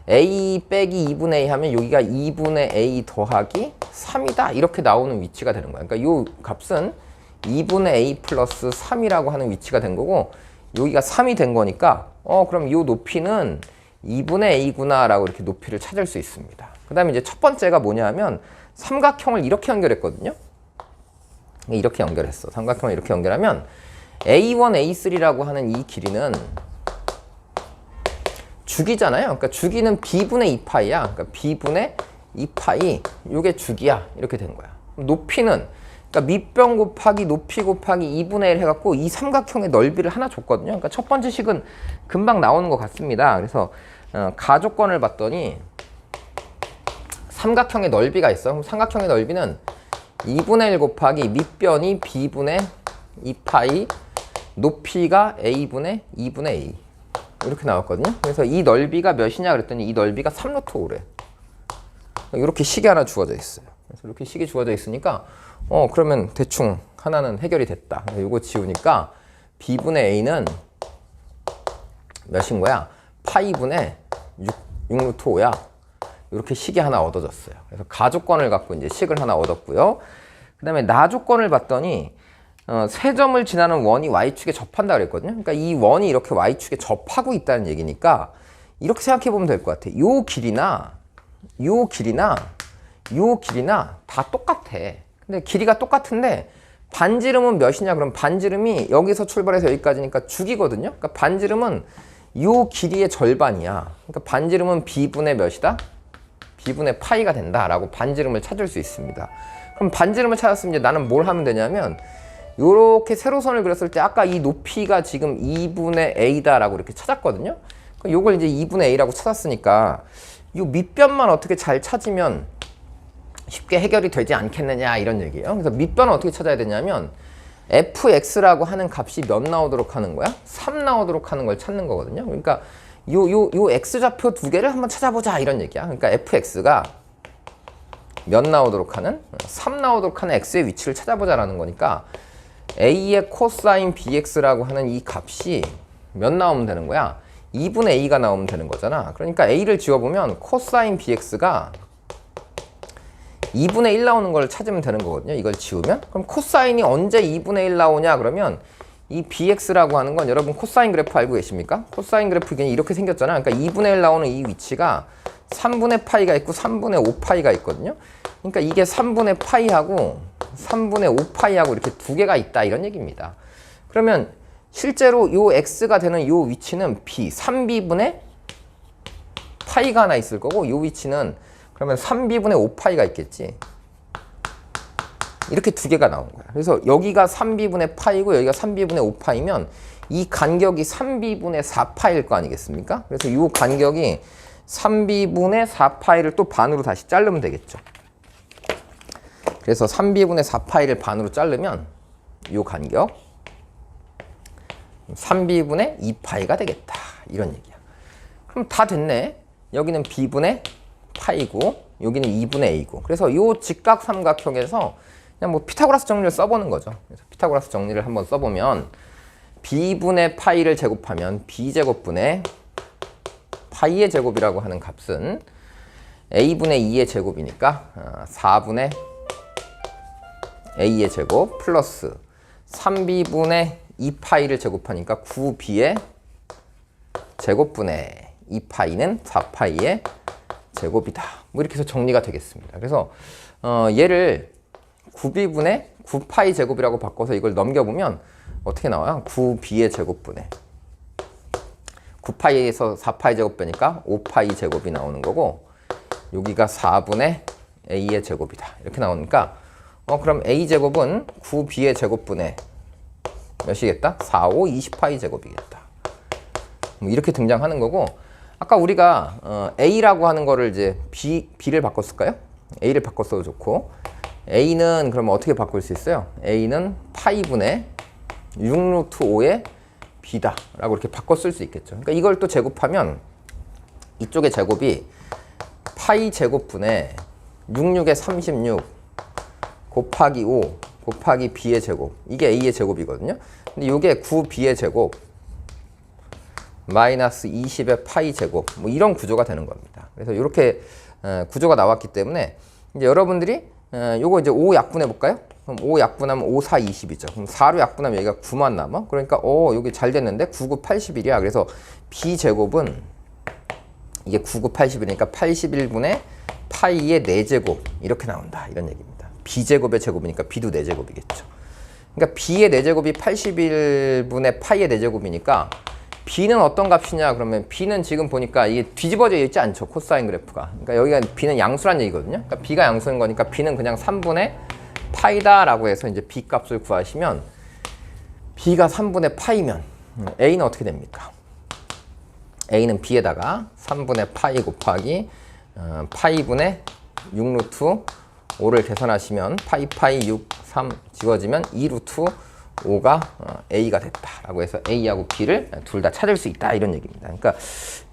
a 빼기 2분의 a 하면 여기가 2분의 a 더하기 3이다. 이렇게 나오는 위치가 되는 거야. 그러니까 이 값은 2분의 a 플러스 3이라고 하는 위치가 된 거고, 여기가 3이 된 거니까 그럼 이 높이는 2분의 a구나 라고 이렇게 높이를 찾을 수 있습니다. 그 다음에 이제 첫 번째가 뭐냐 하면 삼각형을 이렇게 연결했거든요. 이렇게 연결했어. 삼각형을 이렇게 연결하면 A1, A3라고 하는 이 길이는 주기잖아요. 그러니까 주기는 B분의 2파이야. 그러니까 B분의 2파이, 요게 주기야. 이렇게 되는 거야. 높이는, 그러니까 밑변 곱하기 높이 곱하기 2분의 1 해갖고 이 삼각형의 넓이를 하나 줬거든요. 그러니까 첫 번째 식은 금방 나오는 것 같습니다. 그래서 가조건을 봤더니 삼각형의 넓이가 있어. 그럼 삼각형의 넓이는 2분의 1 곱하기 밑변이 B분의 2파이, 높이가 A분의 2분의 A. 이렇게 나왔거든요. 그래서 이 넓이가 몇이냐 그랬더니 이 넓이가 3루트 5래. 이렇게 식이 하나 주어져 있어요. 그래서 이렇게 식이 주어져 있으니까 그러면 대충 하나는 해결이 됐다. 이거 지우니까 B분의 A는 몇인 거야? 파이분의 6루트 5야. 이렇게 식이 하나 얻어졌어요. 그래서 가조건을 갖고 이제 식을 하나 얻었고요. 그 다음에 나조건을 봤더니 세 점을 지나는 원이 y축에 접한다 그랬거든요. 그러니까 이 원이 이렇게 y축에 접하고 있다는 얘기니까 이렇게 생각해 보면 될 것 같아. 요 길이나 요 길이나 요 길이나 다 똑같아. 근데 길이가 똑같은데 반지름은 몇이냐? 그럼 반지름이 여기서 출발해서 여기까지니까 주기거든요. 그러니까 반지름은 요 길이의 절반이야. 그러니까 반지름은 b분의 몇이다? b분의 파이가 된다라고 반지름을 찾을 수 있습니다. 그럼 반지름을 찾았으면 이제 나는 뭘 하면 되냐면 요렇게 세로선을 그렸을 때 아까 이 높이가 지금 2분의 a다라고 이렇게 찾았거든요. 그럼 요걸 이제 2분의 a라고 찾았으니까 요 밑변만 어떻게 잘 찾으면 쉽게 해결이 되지 않겠느냐 이런 얘기예요. 그래서 밑변을 어떻게 찾아야 되냐면 fx라고 하는 값이 몇 나오도록 하는 거야? 3 나오도록 하는 걸 찾는 거거든요. 그러니까 요 x좌표 두 개를 한번 찾아보자 이런 얘기야. 그러니까 fx가 몇 나오도록 하는? 3 나오도록 하는 x의 위치를 찾아보자라는 거니까 a의 코사인 bx라고 하는 이 값이 몇 나오면 되는 거야? 2분의 a가 나오면 되는 거잖아. 그러니까 a를 지워보면 코사인 bx가 2분의 1 나오는 걸 찾으면 되는 거거든요. 이걸 지우면. 그럼 코사인이 언제 2분의 1 나오냐 그러면 이 bx라고 하는 건 여러분 코사인 그래프 알고 계십니까? 코사인 그래프 이렇게 생겼잖아. 그러니까 2분의 1 나오는 이 위치가 3분의 파이가 있고 3분의 5파이가 있거든요. 그러니까 이게 3분의 파이하고 3분의 5파이하고 이렇게 두 개가 있다 이런 얘기입니다. 그러면 실제로 요 x가 되는 요 위치는 b, 3b분의 파이가 하나 있을 거고 요 위치는 그러면 3b분의 5파이가 있겠지. 이렇게 두 개가 나온 거야. 그래서 여기가 3b분의 파이고 여기가 3b분의 5파이면 이 간격이 3b분의 4파일 거 아니겠습니까? 그래서 이 간격이 3b분의 4파이를 또 반으로 다시 자르면 되겠죠. 그래서 3b분의 4파이를 반으로 자르면 이 간격 3b분의 2파이가 되겠다. 이런 얘기야. 그럼 다 됐네. 여기는 b분의 파이고 여기는 2분의 a고. 그래서 이 직각 삼각형에서 그냥 뭐 피타고라스 정리를 써보는 거죠. 그래서 피타고라스 정리를 한번 써보면 b분의 파이를 제곱하면 b제곱분의 파이의 제곱이라고 하는 값은 a분의 2의 제곱이니까 4분의 a의 제곱 플러스 3b분의 2파이를 제곱하니까 9b의 제곱분의 2파이는 4파이의 제곱이다. 뭐 이렇게 해서 정리가 되겠습니다. 그래서 얘를 9b분의 9파이 제곱이라고 바꿔서 이걸 넘겨보면 어떻게 나와요? 9b의 제곱분의 9파이에서 4파이 제곱 빼니까 5파이 제곱이 나오는 거고 여기가 4분의 a의 제곱이다. 이렇게 나오니까 그럼 a제곱은 9b의 제곱분의 몇이겠다? 4, 5, 20파이 제곱이겠다. 뭐 이렇게 등장하는 거고 아까 우리가 a라고 하는 거를 이제 b를 바꿨을까요? a를 바꿨어도 좋고 a는 그러면 어떻게 바꿀 수 있어요? a는 파이분의 6루트 5의 b다 라고 이렇게 바꿔 쓸 수 있겠죠. 그러니까 이걸 또 제곱하면 이쪽의 제곱이 파이 제곱분의 66의 36 곱하기 5 곱하기 b의 제곱 이게 a의 제곱이거든요. 근데 이게 9b의 제곱 마이너스 20의 파이 제곱 뭐 이런 구조가 되는 겁니다. 그래서 이렇게 구조가 나왔기 때문에 이제 여러분들이 요거 이제 5 약분해 볼까요? 그럼 5 약분하면 5, 4, 20이죠. 그럼 4로 약분하면 여기가 9만 남아. 그러니까 여기 잘 됐는데 9, 9, 81이야. 그래서 b제곱은 이게 9, 9, 81이니까 81분의 파이의 4제곱 이렇게 나온다. 이런 얘기입니다. b제곱의 제곱이니까 b도 4제곱이겠죠. 그러니까 b의 4제곱이 81분의 파이의 4제곱이니까 b는 어떤 값이냐 그러면 b는 지금 보니까 이게 뒤집어져 있지 않죠. 코사인 그래프가. 그러니까 여기가 b는 양수란 얘기거든요. 그러니까 b가 양수인 거니까 b는 그냥 3분의 파이다 라고 해서 이제 b 값을 구하시면 b가 3분의 파이면 a는 어떻게 됩니까? a는 b에다가 3분의 파이 곱하기 파이분의 6루트 5를 계산하시면 파이 6, 3 지워지면 2루트 5가 a가 됐다라고 해서 a하고 b를 둘 다 찾을 수 있다 이런 얘기입니다. 그러니까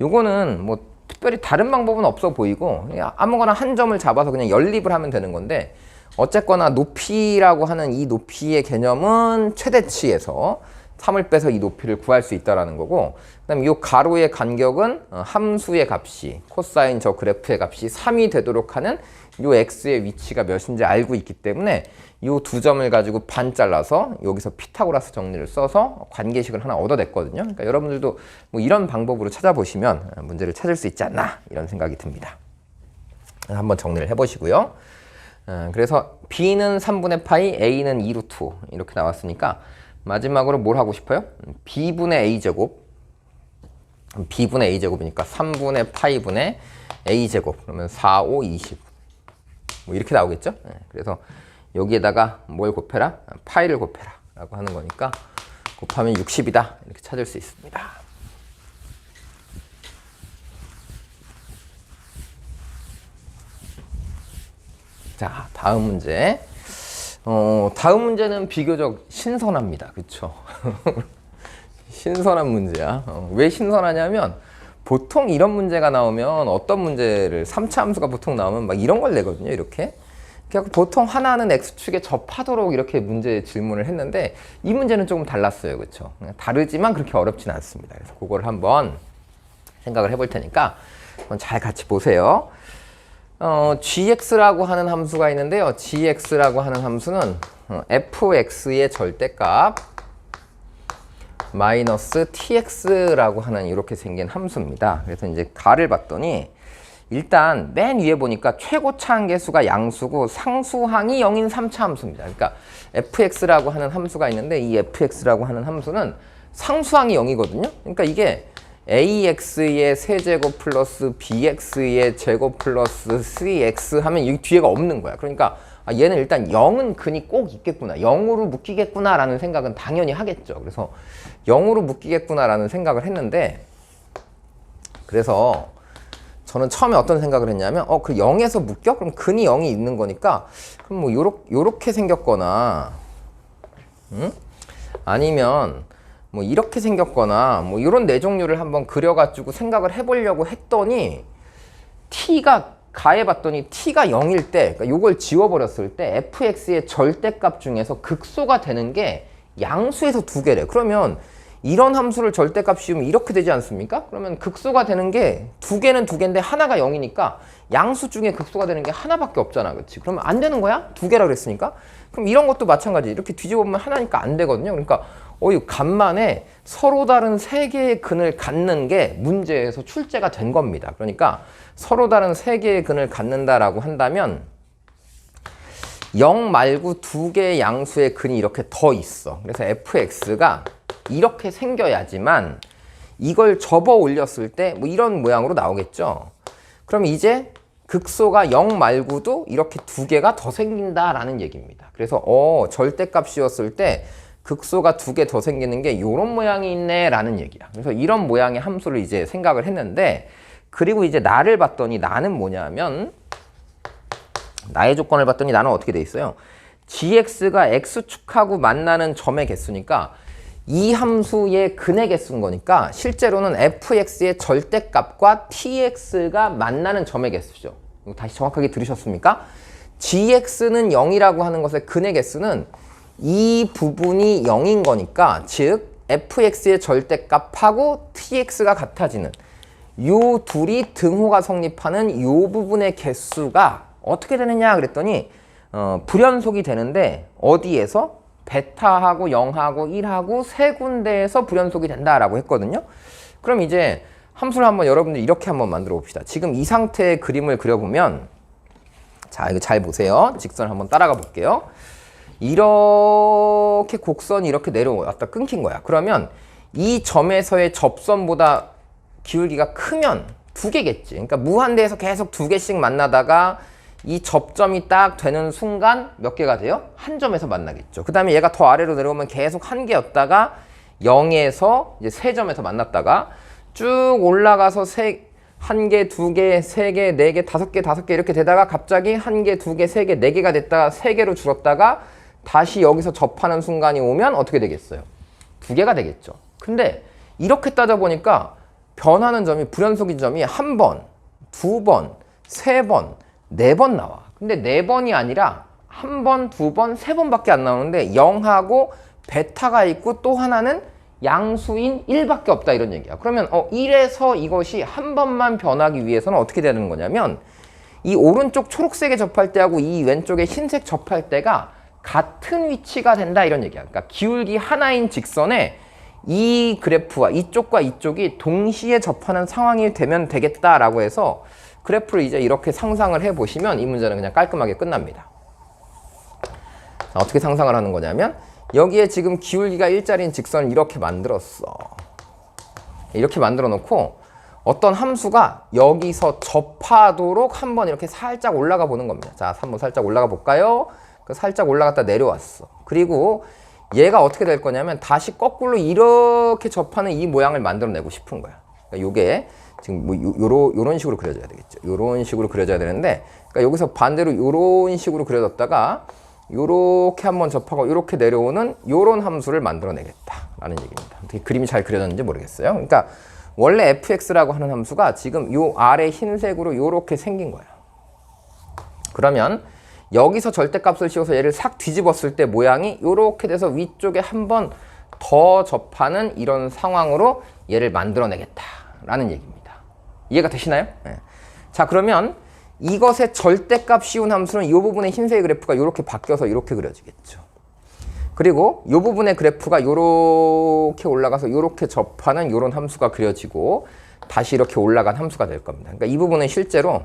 요거는 뭐 특별히 다른 방법은 없어 보이고 그냥 아무거나 한 점을 잡아서 그냥 연립을 하면 되는 건데 어쨌거나 높이라고 하는 이 높이의 개념은 최대치에서 3을 빼서 이 높이를 구할 수 있다는 거고 그다음에 이 가로의 간격은 함수의 값이 코사인 저 그래프의 값이 3이 되도록 하는 이 x의 위치가 몇인지 알고 있기 때문에 이 두 점을 가지고 반 잘라서 여기서 피타고라스 정리를 써서 관계식을 하나 얻어냈거든요. 그러니까 여러분들도 뭐 이런 방법으로 찾아보시면 문제를 찾을 수 있지 않나 이런 생각이 듭니다. 한번 정리를 해보시고요. 그래서 b는 3분의 파이, a는 2루트 이렇게 나왔으니까 마지막으로 뭘 하고 싶어요? b분의 a제곱 b분의 a제곱이니까 3분의 파이분의 a제곱 그러면 4, 5, 20 뭐 이렇게 나오겠죠? 그래서 여기에다가 뭘 곱해라? 파이를 곱해라 라고 하는 거니까 곱하면 60이다 이렇게 찾을 수 있습니다. 자, 다음 문제. 다음 문제는 비교적 신선합니다. 그쵸? 신선한 문제야. 왜 신선하냐면 보통 이런 문제가 나오면 어떤 문제를 3차 함수가 보통 나오면 막 이런 걸 내거든요. 이렇게. 그래서 보통 하나는 x축에 접하도록 이렇게 문제 질문을 했는데 이 문제는 조금 달랐어요. 그쵸? 다르지만 그렇게 어렵진 않습니다. 그래서 그걸 한번 생각을 해볼 테니까 한번 잘 같이 보세요. gx라고 하는 함수가 있는데요. gx라고 하는 함수는 fx의 절대값 마이너스 tx라고 하는 이렇게 생긴 함수입니다. 그래서 이제 가를 봤더니 일단 맨 위에 보니까 최고차 한계수가 양수고 상수항이 0인 3차 함수입니다. 그러니까 fx라고 하는 함수가 있는데 이 fx라고 하는 함수는 상수항이 0이거든요. 그러니까 이게 ax의 세제곱 플러스 bx의 제곱 플러스 cx 하면 이 뒤에가 없는 거야. 그러니까 얘는 일단 0은 근이 꼭 있겠구나. 0으로 묶이겠구나 라는 생각은 당연히 하겠죠. 그래서 0으로 묶이겠구나 라는 생각을 했는데 그래서 저는 처음에 어떤 생각을 했냐면 그 0에서 묶여? 그럼 근이 0이 있는 거니까 그럼 뭐 요렇게 생겼거나 아니면 뭐 이렇게 생겼거나 뭐 이런 네 종류를 한번 그려가지고 생각을 해보려고 했더니 t가 가해봤더니 t가 0일 때 그러니까 요걸 지워버렸을 때 fx의 절대값 중에서 극소가 되는 게 양수에서 두 개래. 그러면 이런 함수를 절대값 씌우면 이렇게 되지 않습니까? 그러면 극소가 되는 게 두 개는 두 개인데 하나가 0이니까 양수 중에 극소가 되는 게 하나밖에 없잖아. 그렇지? 그러면 안 되는 거야? 두 개라 그랬으니까. 그럼 이런 것도 마찬가지. 이렇게 뒤집어보면 하나니까 안 되거든요. 그러니까 간만에 서로 다른 세 개의 근을 갖는 게 문제에서 출제가 된 겁니다. 그러니까 서로 다른 세 개의 근을 갖는다라고 한다면 0 말고 두 개의 양수의 근이 이렇게 더 있어. 그래서 fx가 이렇게 생겨야지만 이걸 접어 올렸을 때 뭐 이런 모양으로 나오겠죠. 그럼 이제 극소가 0 말고도 이렇게 두 개가 더 생긴다라는 얘기입니다. 그래서 절대값 씌웠을 때 극소가 두 개 더 생기는 게 이런 모양이 있네 라는 얘기야. 그래서 이런 모양의 함수를 이제 생각을 했는데, 그리고 이제 나를 봤더니 나는 뭐냐면 나의 조건을 봤더니 나는 어떻게 돼 있어요? gx가 x축하고 만나는 점의 개수니까 이 함수의 근의 개수인 거니까 실제로는 fx의 절대값과 tx가 만나는 점의 개수죠. 이거 다시 정확하게 들으셨습니까? gx는 0이라고 하는 것의 근의 개수는 이 부분이 0인 거니까, 즉 fx의 절대값하고 tx가 같아지는 요 둘이 등호가 성립하는 요 부분의 개수가 어떻게 되느냐 그랬더니 불연속이 되는데 어디에서? 베타하고 0하고 1하고 세 군데에서 불연속이 된다라고 했거든요. 그럼 이제 함수를 한번 여러분들 이렇게 한번 만들어 봅시다. 지금 이 상태의 그림을 그려보면, 자 이거 잘 보세요. 직선을 한번 따라가 볼게요. 이렇게 곡선이 이렇게 내려왔다 끊긴 거야. 그러면 이 점에서의 접선보다 기울기가 크면 두 개겠지. 그러니까 무한대에서 계속 두 개씩 만나다가 이 접점이 딱 되는 순간 몇 개가 돼요? 한 점에서 만나겠죠. 그 다음에 얘가 더 아래로 내려오면 계속 한 개였다가 0에서 이제 세 점에서 만났다가 쭉 올라가서 한 개, 두 개, 세 개, 네 개, 다섯 개 이렇게 되다가 갑자기 한 개, 두 개, 세 개, 네 개가 됐다가 세 개로 줄었다가 다시 여기서 접하는 순간이 오면 어떻게 되겠어요? 두 개가 되겠죠. 근데 이렇게 따져보니까 변하는 점이, 불연속인 점이 한 번, 두 번, 세 번, 네 번 나와. 근데 네 번이 아니라 한 번, 두 번, 세 번밖에 안 나오는데 0하고 베타가 있고 또 하나는 양수인 1밖에 없다 이런 얘기야. 그러면 1에서 이것이 한 번만 변하기 위해서는 어떻게 되는 거냐면 이 오른쪽 초록색에 접할 때하고 이 왼쪽에 흰색 접할 때가 같은 위치가 된다 이런 얘기야. 그러니까 기울기 하나인 직선에 이 그래프와 이쪽과 이쪽이 동시에 접하는 상황이 되면 되겠다라고 해서 그래프를 이제 이렇게 상상을 해보시면 이 문제는 그냥 깔끔하게 끝납니다. 자, 어떻게 상상을 하는 거냐면 여기에 지금 기울기가 일자리인 직선을 이렇게 만들었어. 이렇게 만들어 놓고 어떤 함수가 여기서 접하도록 한번 이렇게 살짝 올라가 보는 겁니다. 자, 한번 살짝 올라가 볼까요? 살짝 올라갔다 내려왔어. 그리고 얘가 어떻게 될 거냐면 다시 거꾸로 이렇게 접하는 이 모양을 만들어내고 싶은 거야. 그러니까 요게 지금 뭐 요런 식으로 그려져야 되겠죠. 요런 식으로 그려져야 되는데, 그러니까 여기서 반대로 요런 식으로 그려졌다가 요렇게 한번 접하고 요렇게 내려오는 요런 함수를 만들어내겠다라는 얘기입니다. 어떻게 그림이 잘 그려졌는지 모르겠어요. 그러니까 원래 fx라고 하는 함수가 지금 요 아래 흰색으로 요렇게 생긴 거예요. 그러면 여기서 절대값을 씌워서 얘를 싹 뒤집었을 때 모양이 요렇게 돼서 위쪽에 한 번 더 접하는 이런 상황으로 얘를 만들어내겠다라는 얘기입니다. 이해가 되시나요? 네. 자, 그러면 이것의 절대값 씌운 함수는 이 부분의 흰색 그래프가 이렇게 바뀌어서 이렇게 그려지겠죠. 그리고 이 부분의 그래프가 이렇게 올라가서 이렇게 접하는 이런 함수가 그려지고 다시 이렇게 올라간 함수가 될 겁니다. 그러니까 이 부분은 실제로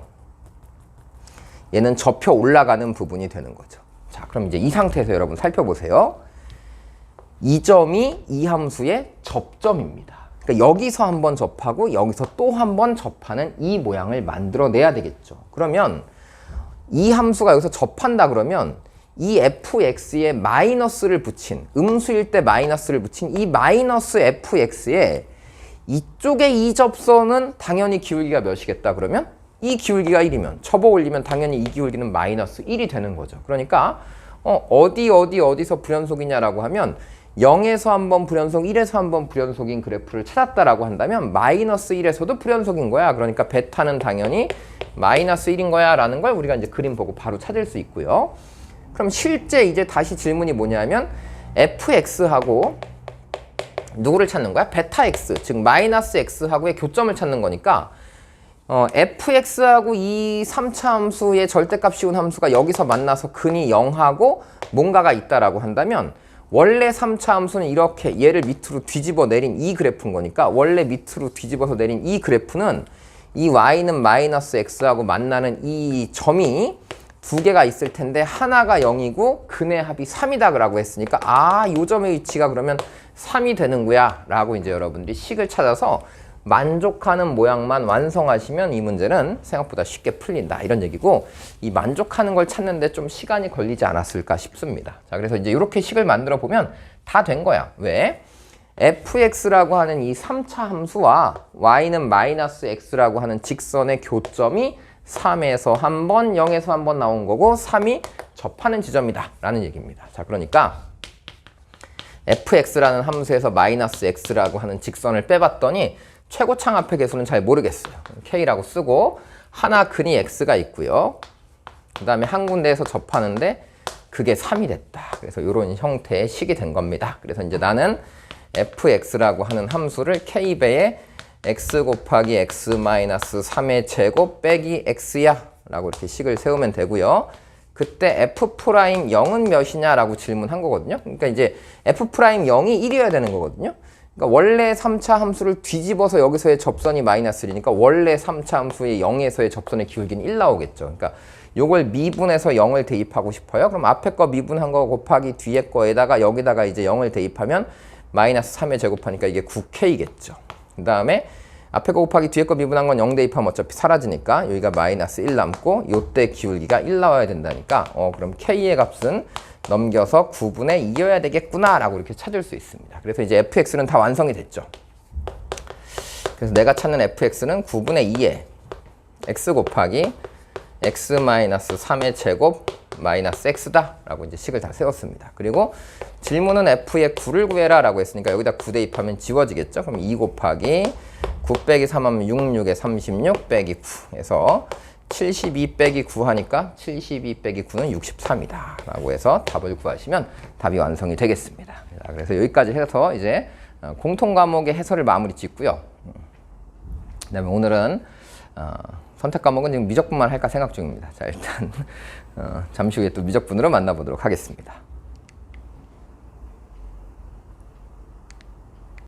얘는 접혀 올라가는 부분이 되는 거죠. 자, 그럼 이제 이 상태에서 여러분 살펴보세요. 이 점이 이 함수의 접점입니다. 그러니까 여기서 한번 접하고 여기서 또 한번 접하는 이 모양을 만들어내야 되겠죠. 그러면 이 함수가 여기서 접한다 그러면 이 fx에 마이너스를 붙인, 음수일 때 마이너스를 붙인 이 마이너스 fx에 이쪽에 이 접선은 당연히 기울기가 몇이겠다 그러면 이 기울기가 1이면 접어 올리면 당연히 이 기울기는 마이너스 1이 되는 거죠. 그러니까 어디서 불연속이냐라고 하면 0에서 한번 불연속, 1에서 한번 불연속인 그래프를 찾았다라고 한다면 마이너스 1에서도 불연속인 거야. 그러니까 베타는 당연히 마이너스 1인 거야 라는 걸 우리가 이제 그림 보고 바로 찾을 수 있고요. 그럼 실제 이제 다시 질문이 뭐냐면 fx하고 누구를 찾는 거야? 베타 x, 즉 마이너스 x하고의 교점을 찾는 거니까 fx하고 이 3차 함수의 절대값 씌운 함수가 여기서 만나서 근이 0하고 뭔가가 있다라고 한다면 원래 3차 함수는 이렇게 얘를 밑으로 뒤집어 내린 이 그래프인 거니까 원래 밑으로 뒤집어서 내린 이 그래프는 이 y는 마이너스 x하고 만나는 이 점이 두 개가 있을 텐데 하나가 0이고 근의 합이 3이다 라고 했으니까 요 점의 위치가 그러면 3이 되는 거야 라고 이제 여러분들이 식을 찾아서 만족하는 모양만 완성하시면 이 문제는 생각보다 쉽게 풀린다 이런 얘기고, 이 만족하는 걸 찾는데 좀 시간이 걸리지 않았을까 싶습니다. 자, 그래서 이제 이렇게 식을 만들어 보면 다 된 거야. 왜? fx라고 하는 이 3차 함수와 y는 마이너스 x라고 하는 직선의 교점이 3에서 한 번, 0에서 한 번 나온 거고 3이 접하는 지점이다 라는 얘기입니다. 자, 그러니까 fx라는 함수에서 마이너스 x라고 하는 직선을 빼봤더니 최고창 앞의 개수는 잘 모르겠어요. k라고 쓰고 하나 근이 x가 있고요. 그 다음에 한 군데에서 접하는데 그게 3이 됐다. 그래서 이런 형태의 식이 된 겁니다. 그래서 이제 나는 fx라고 하는 함수를 k배의 x 곱하기 x 마이너스 3의 제곱 빼기 x야 라고 이렇게 식을 세우면 되고요. 그때 f'0은 몇이냐 라고 질문한 거거든요. 그러니까 이제 f'0이 1이어야 되는 거거든요. 그러니까 원래 3차 함수를 뒤집어서 여기서의 접선이 마이너스 1이니까 원래 3차 함수의 0에서의 접선의 기울기는 1 나오겠죠. 그러니까 요걸 미분해서 0을 대입하고 싶어요. 그럼 앞에 거 미분한 거 곱하기 뒤에 거에다가 여기다가 이제 0을 대입하면 마이너스 3에 제곱하니까 이게 9k겠죠. 그 다음에 앞에 거 곱하기 뒤에 거 미분한 건 0 대입하면 어차피 사라지니까 여기가 마이너스 1 남고 요때 기울기가 1 나와야 된다니까 그럼 k의 값은 넘겨서 9분의 2여야 되겠구나 라고 이렇게 찾을 수 있습니다. 그래서 이제 fx는 다 완성이 됐죠. 그래서 내가 찾는 fx는 9분의 2에 x 곱하기 x 마이너스 3의 제곱 마이너스 x다 라고 이제 식을 다 세웠습니다. 그리고 질문은 f의 9를 구해라 라고 했으니까 여기다 9 대입하면 지워지겠죠. 그럼 2 곱하기 9 빼기 3 하면 6, 6에 36 빼기 9 해서 72 빼기 9 하니까 72 빼기 9는 63이다 라고 해서 답을 구하시면 답이 완성이 되겠습니다. 자, 그래서 여기까지 해서 이제 공통 과목의 해설을 마무리 짓고요. 그 다음에 오늘은 선택 과목은 지금 미적분만 할까 생각 중입니다. 자, 일단 잠시 후에 또 미적분으로 만나보도록 하겠습니다.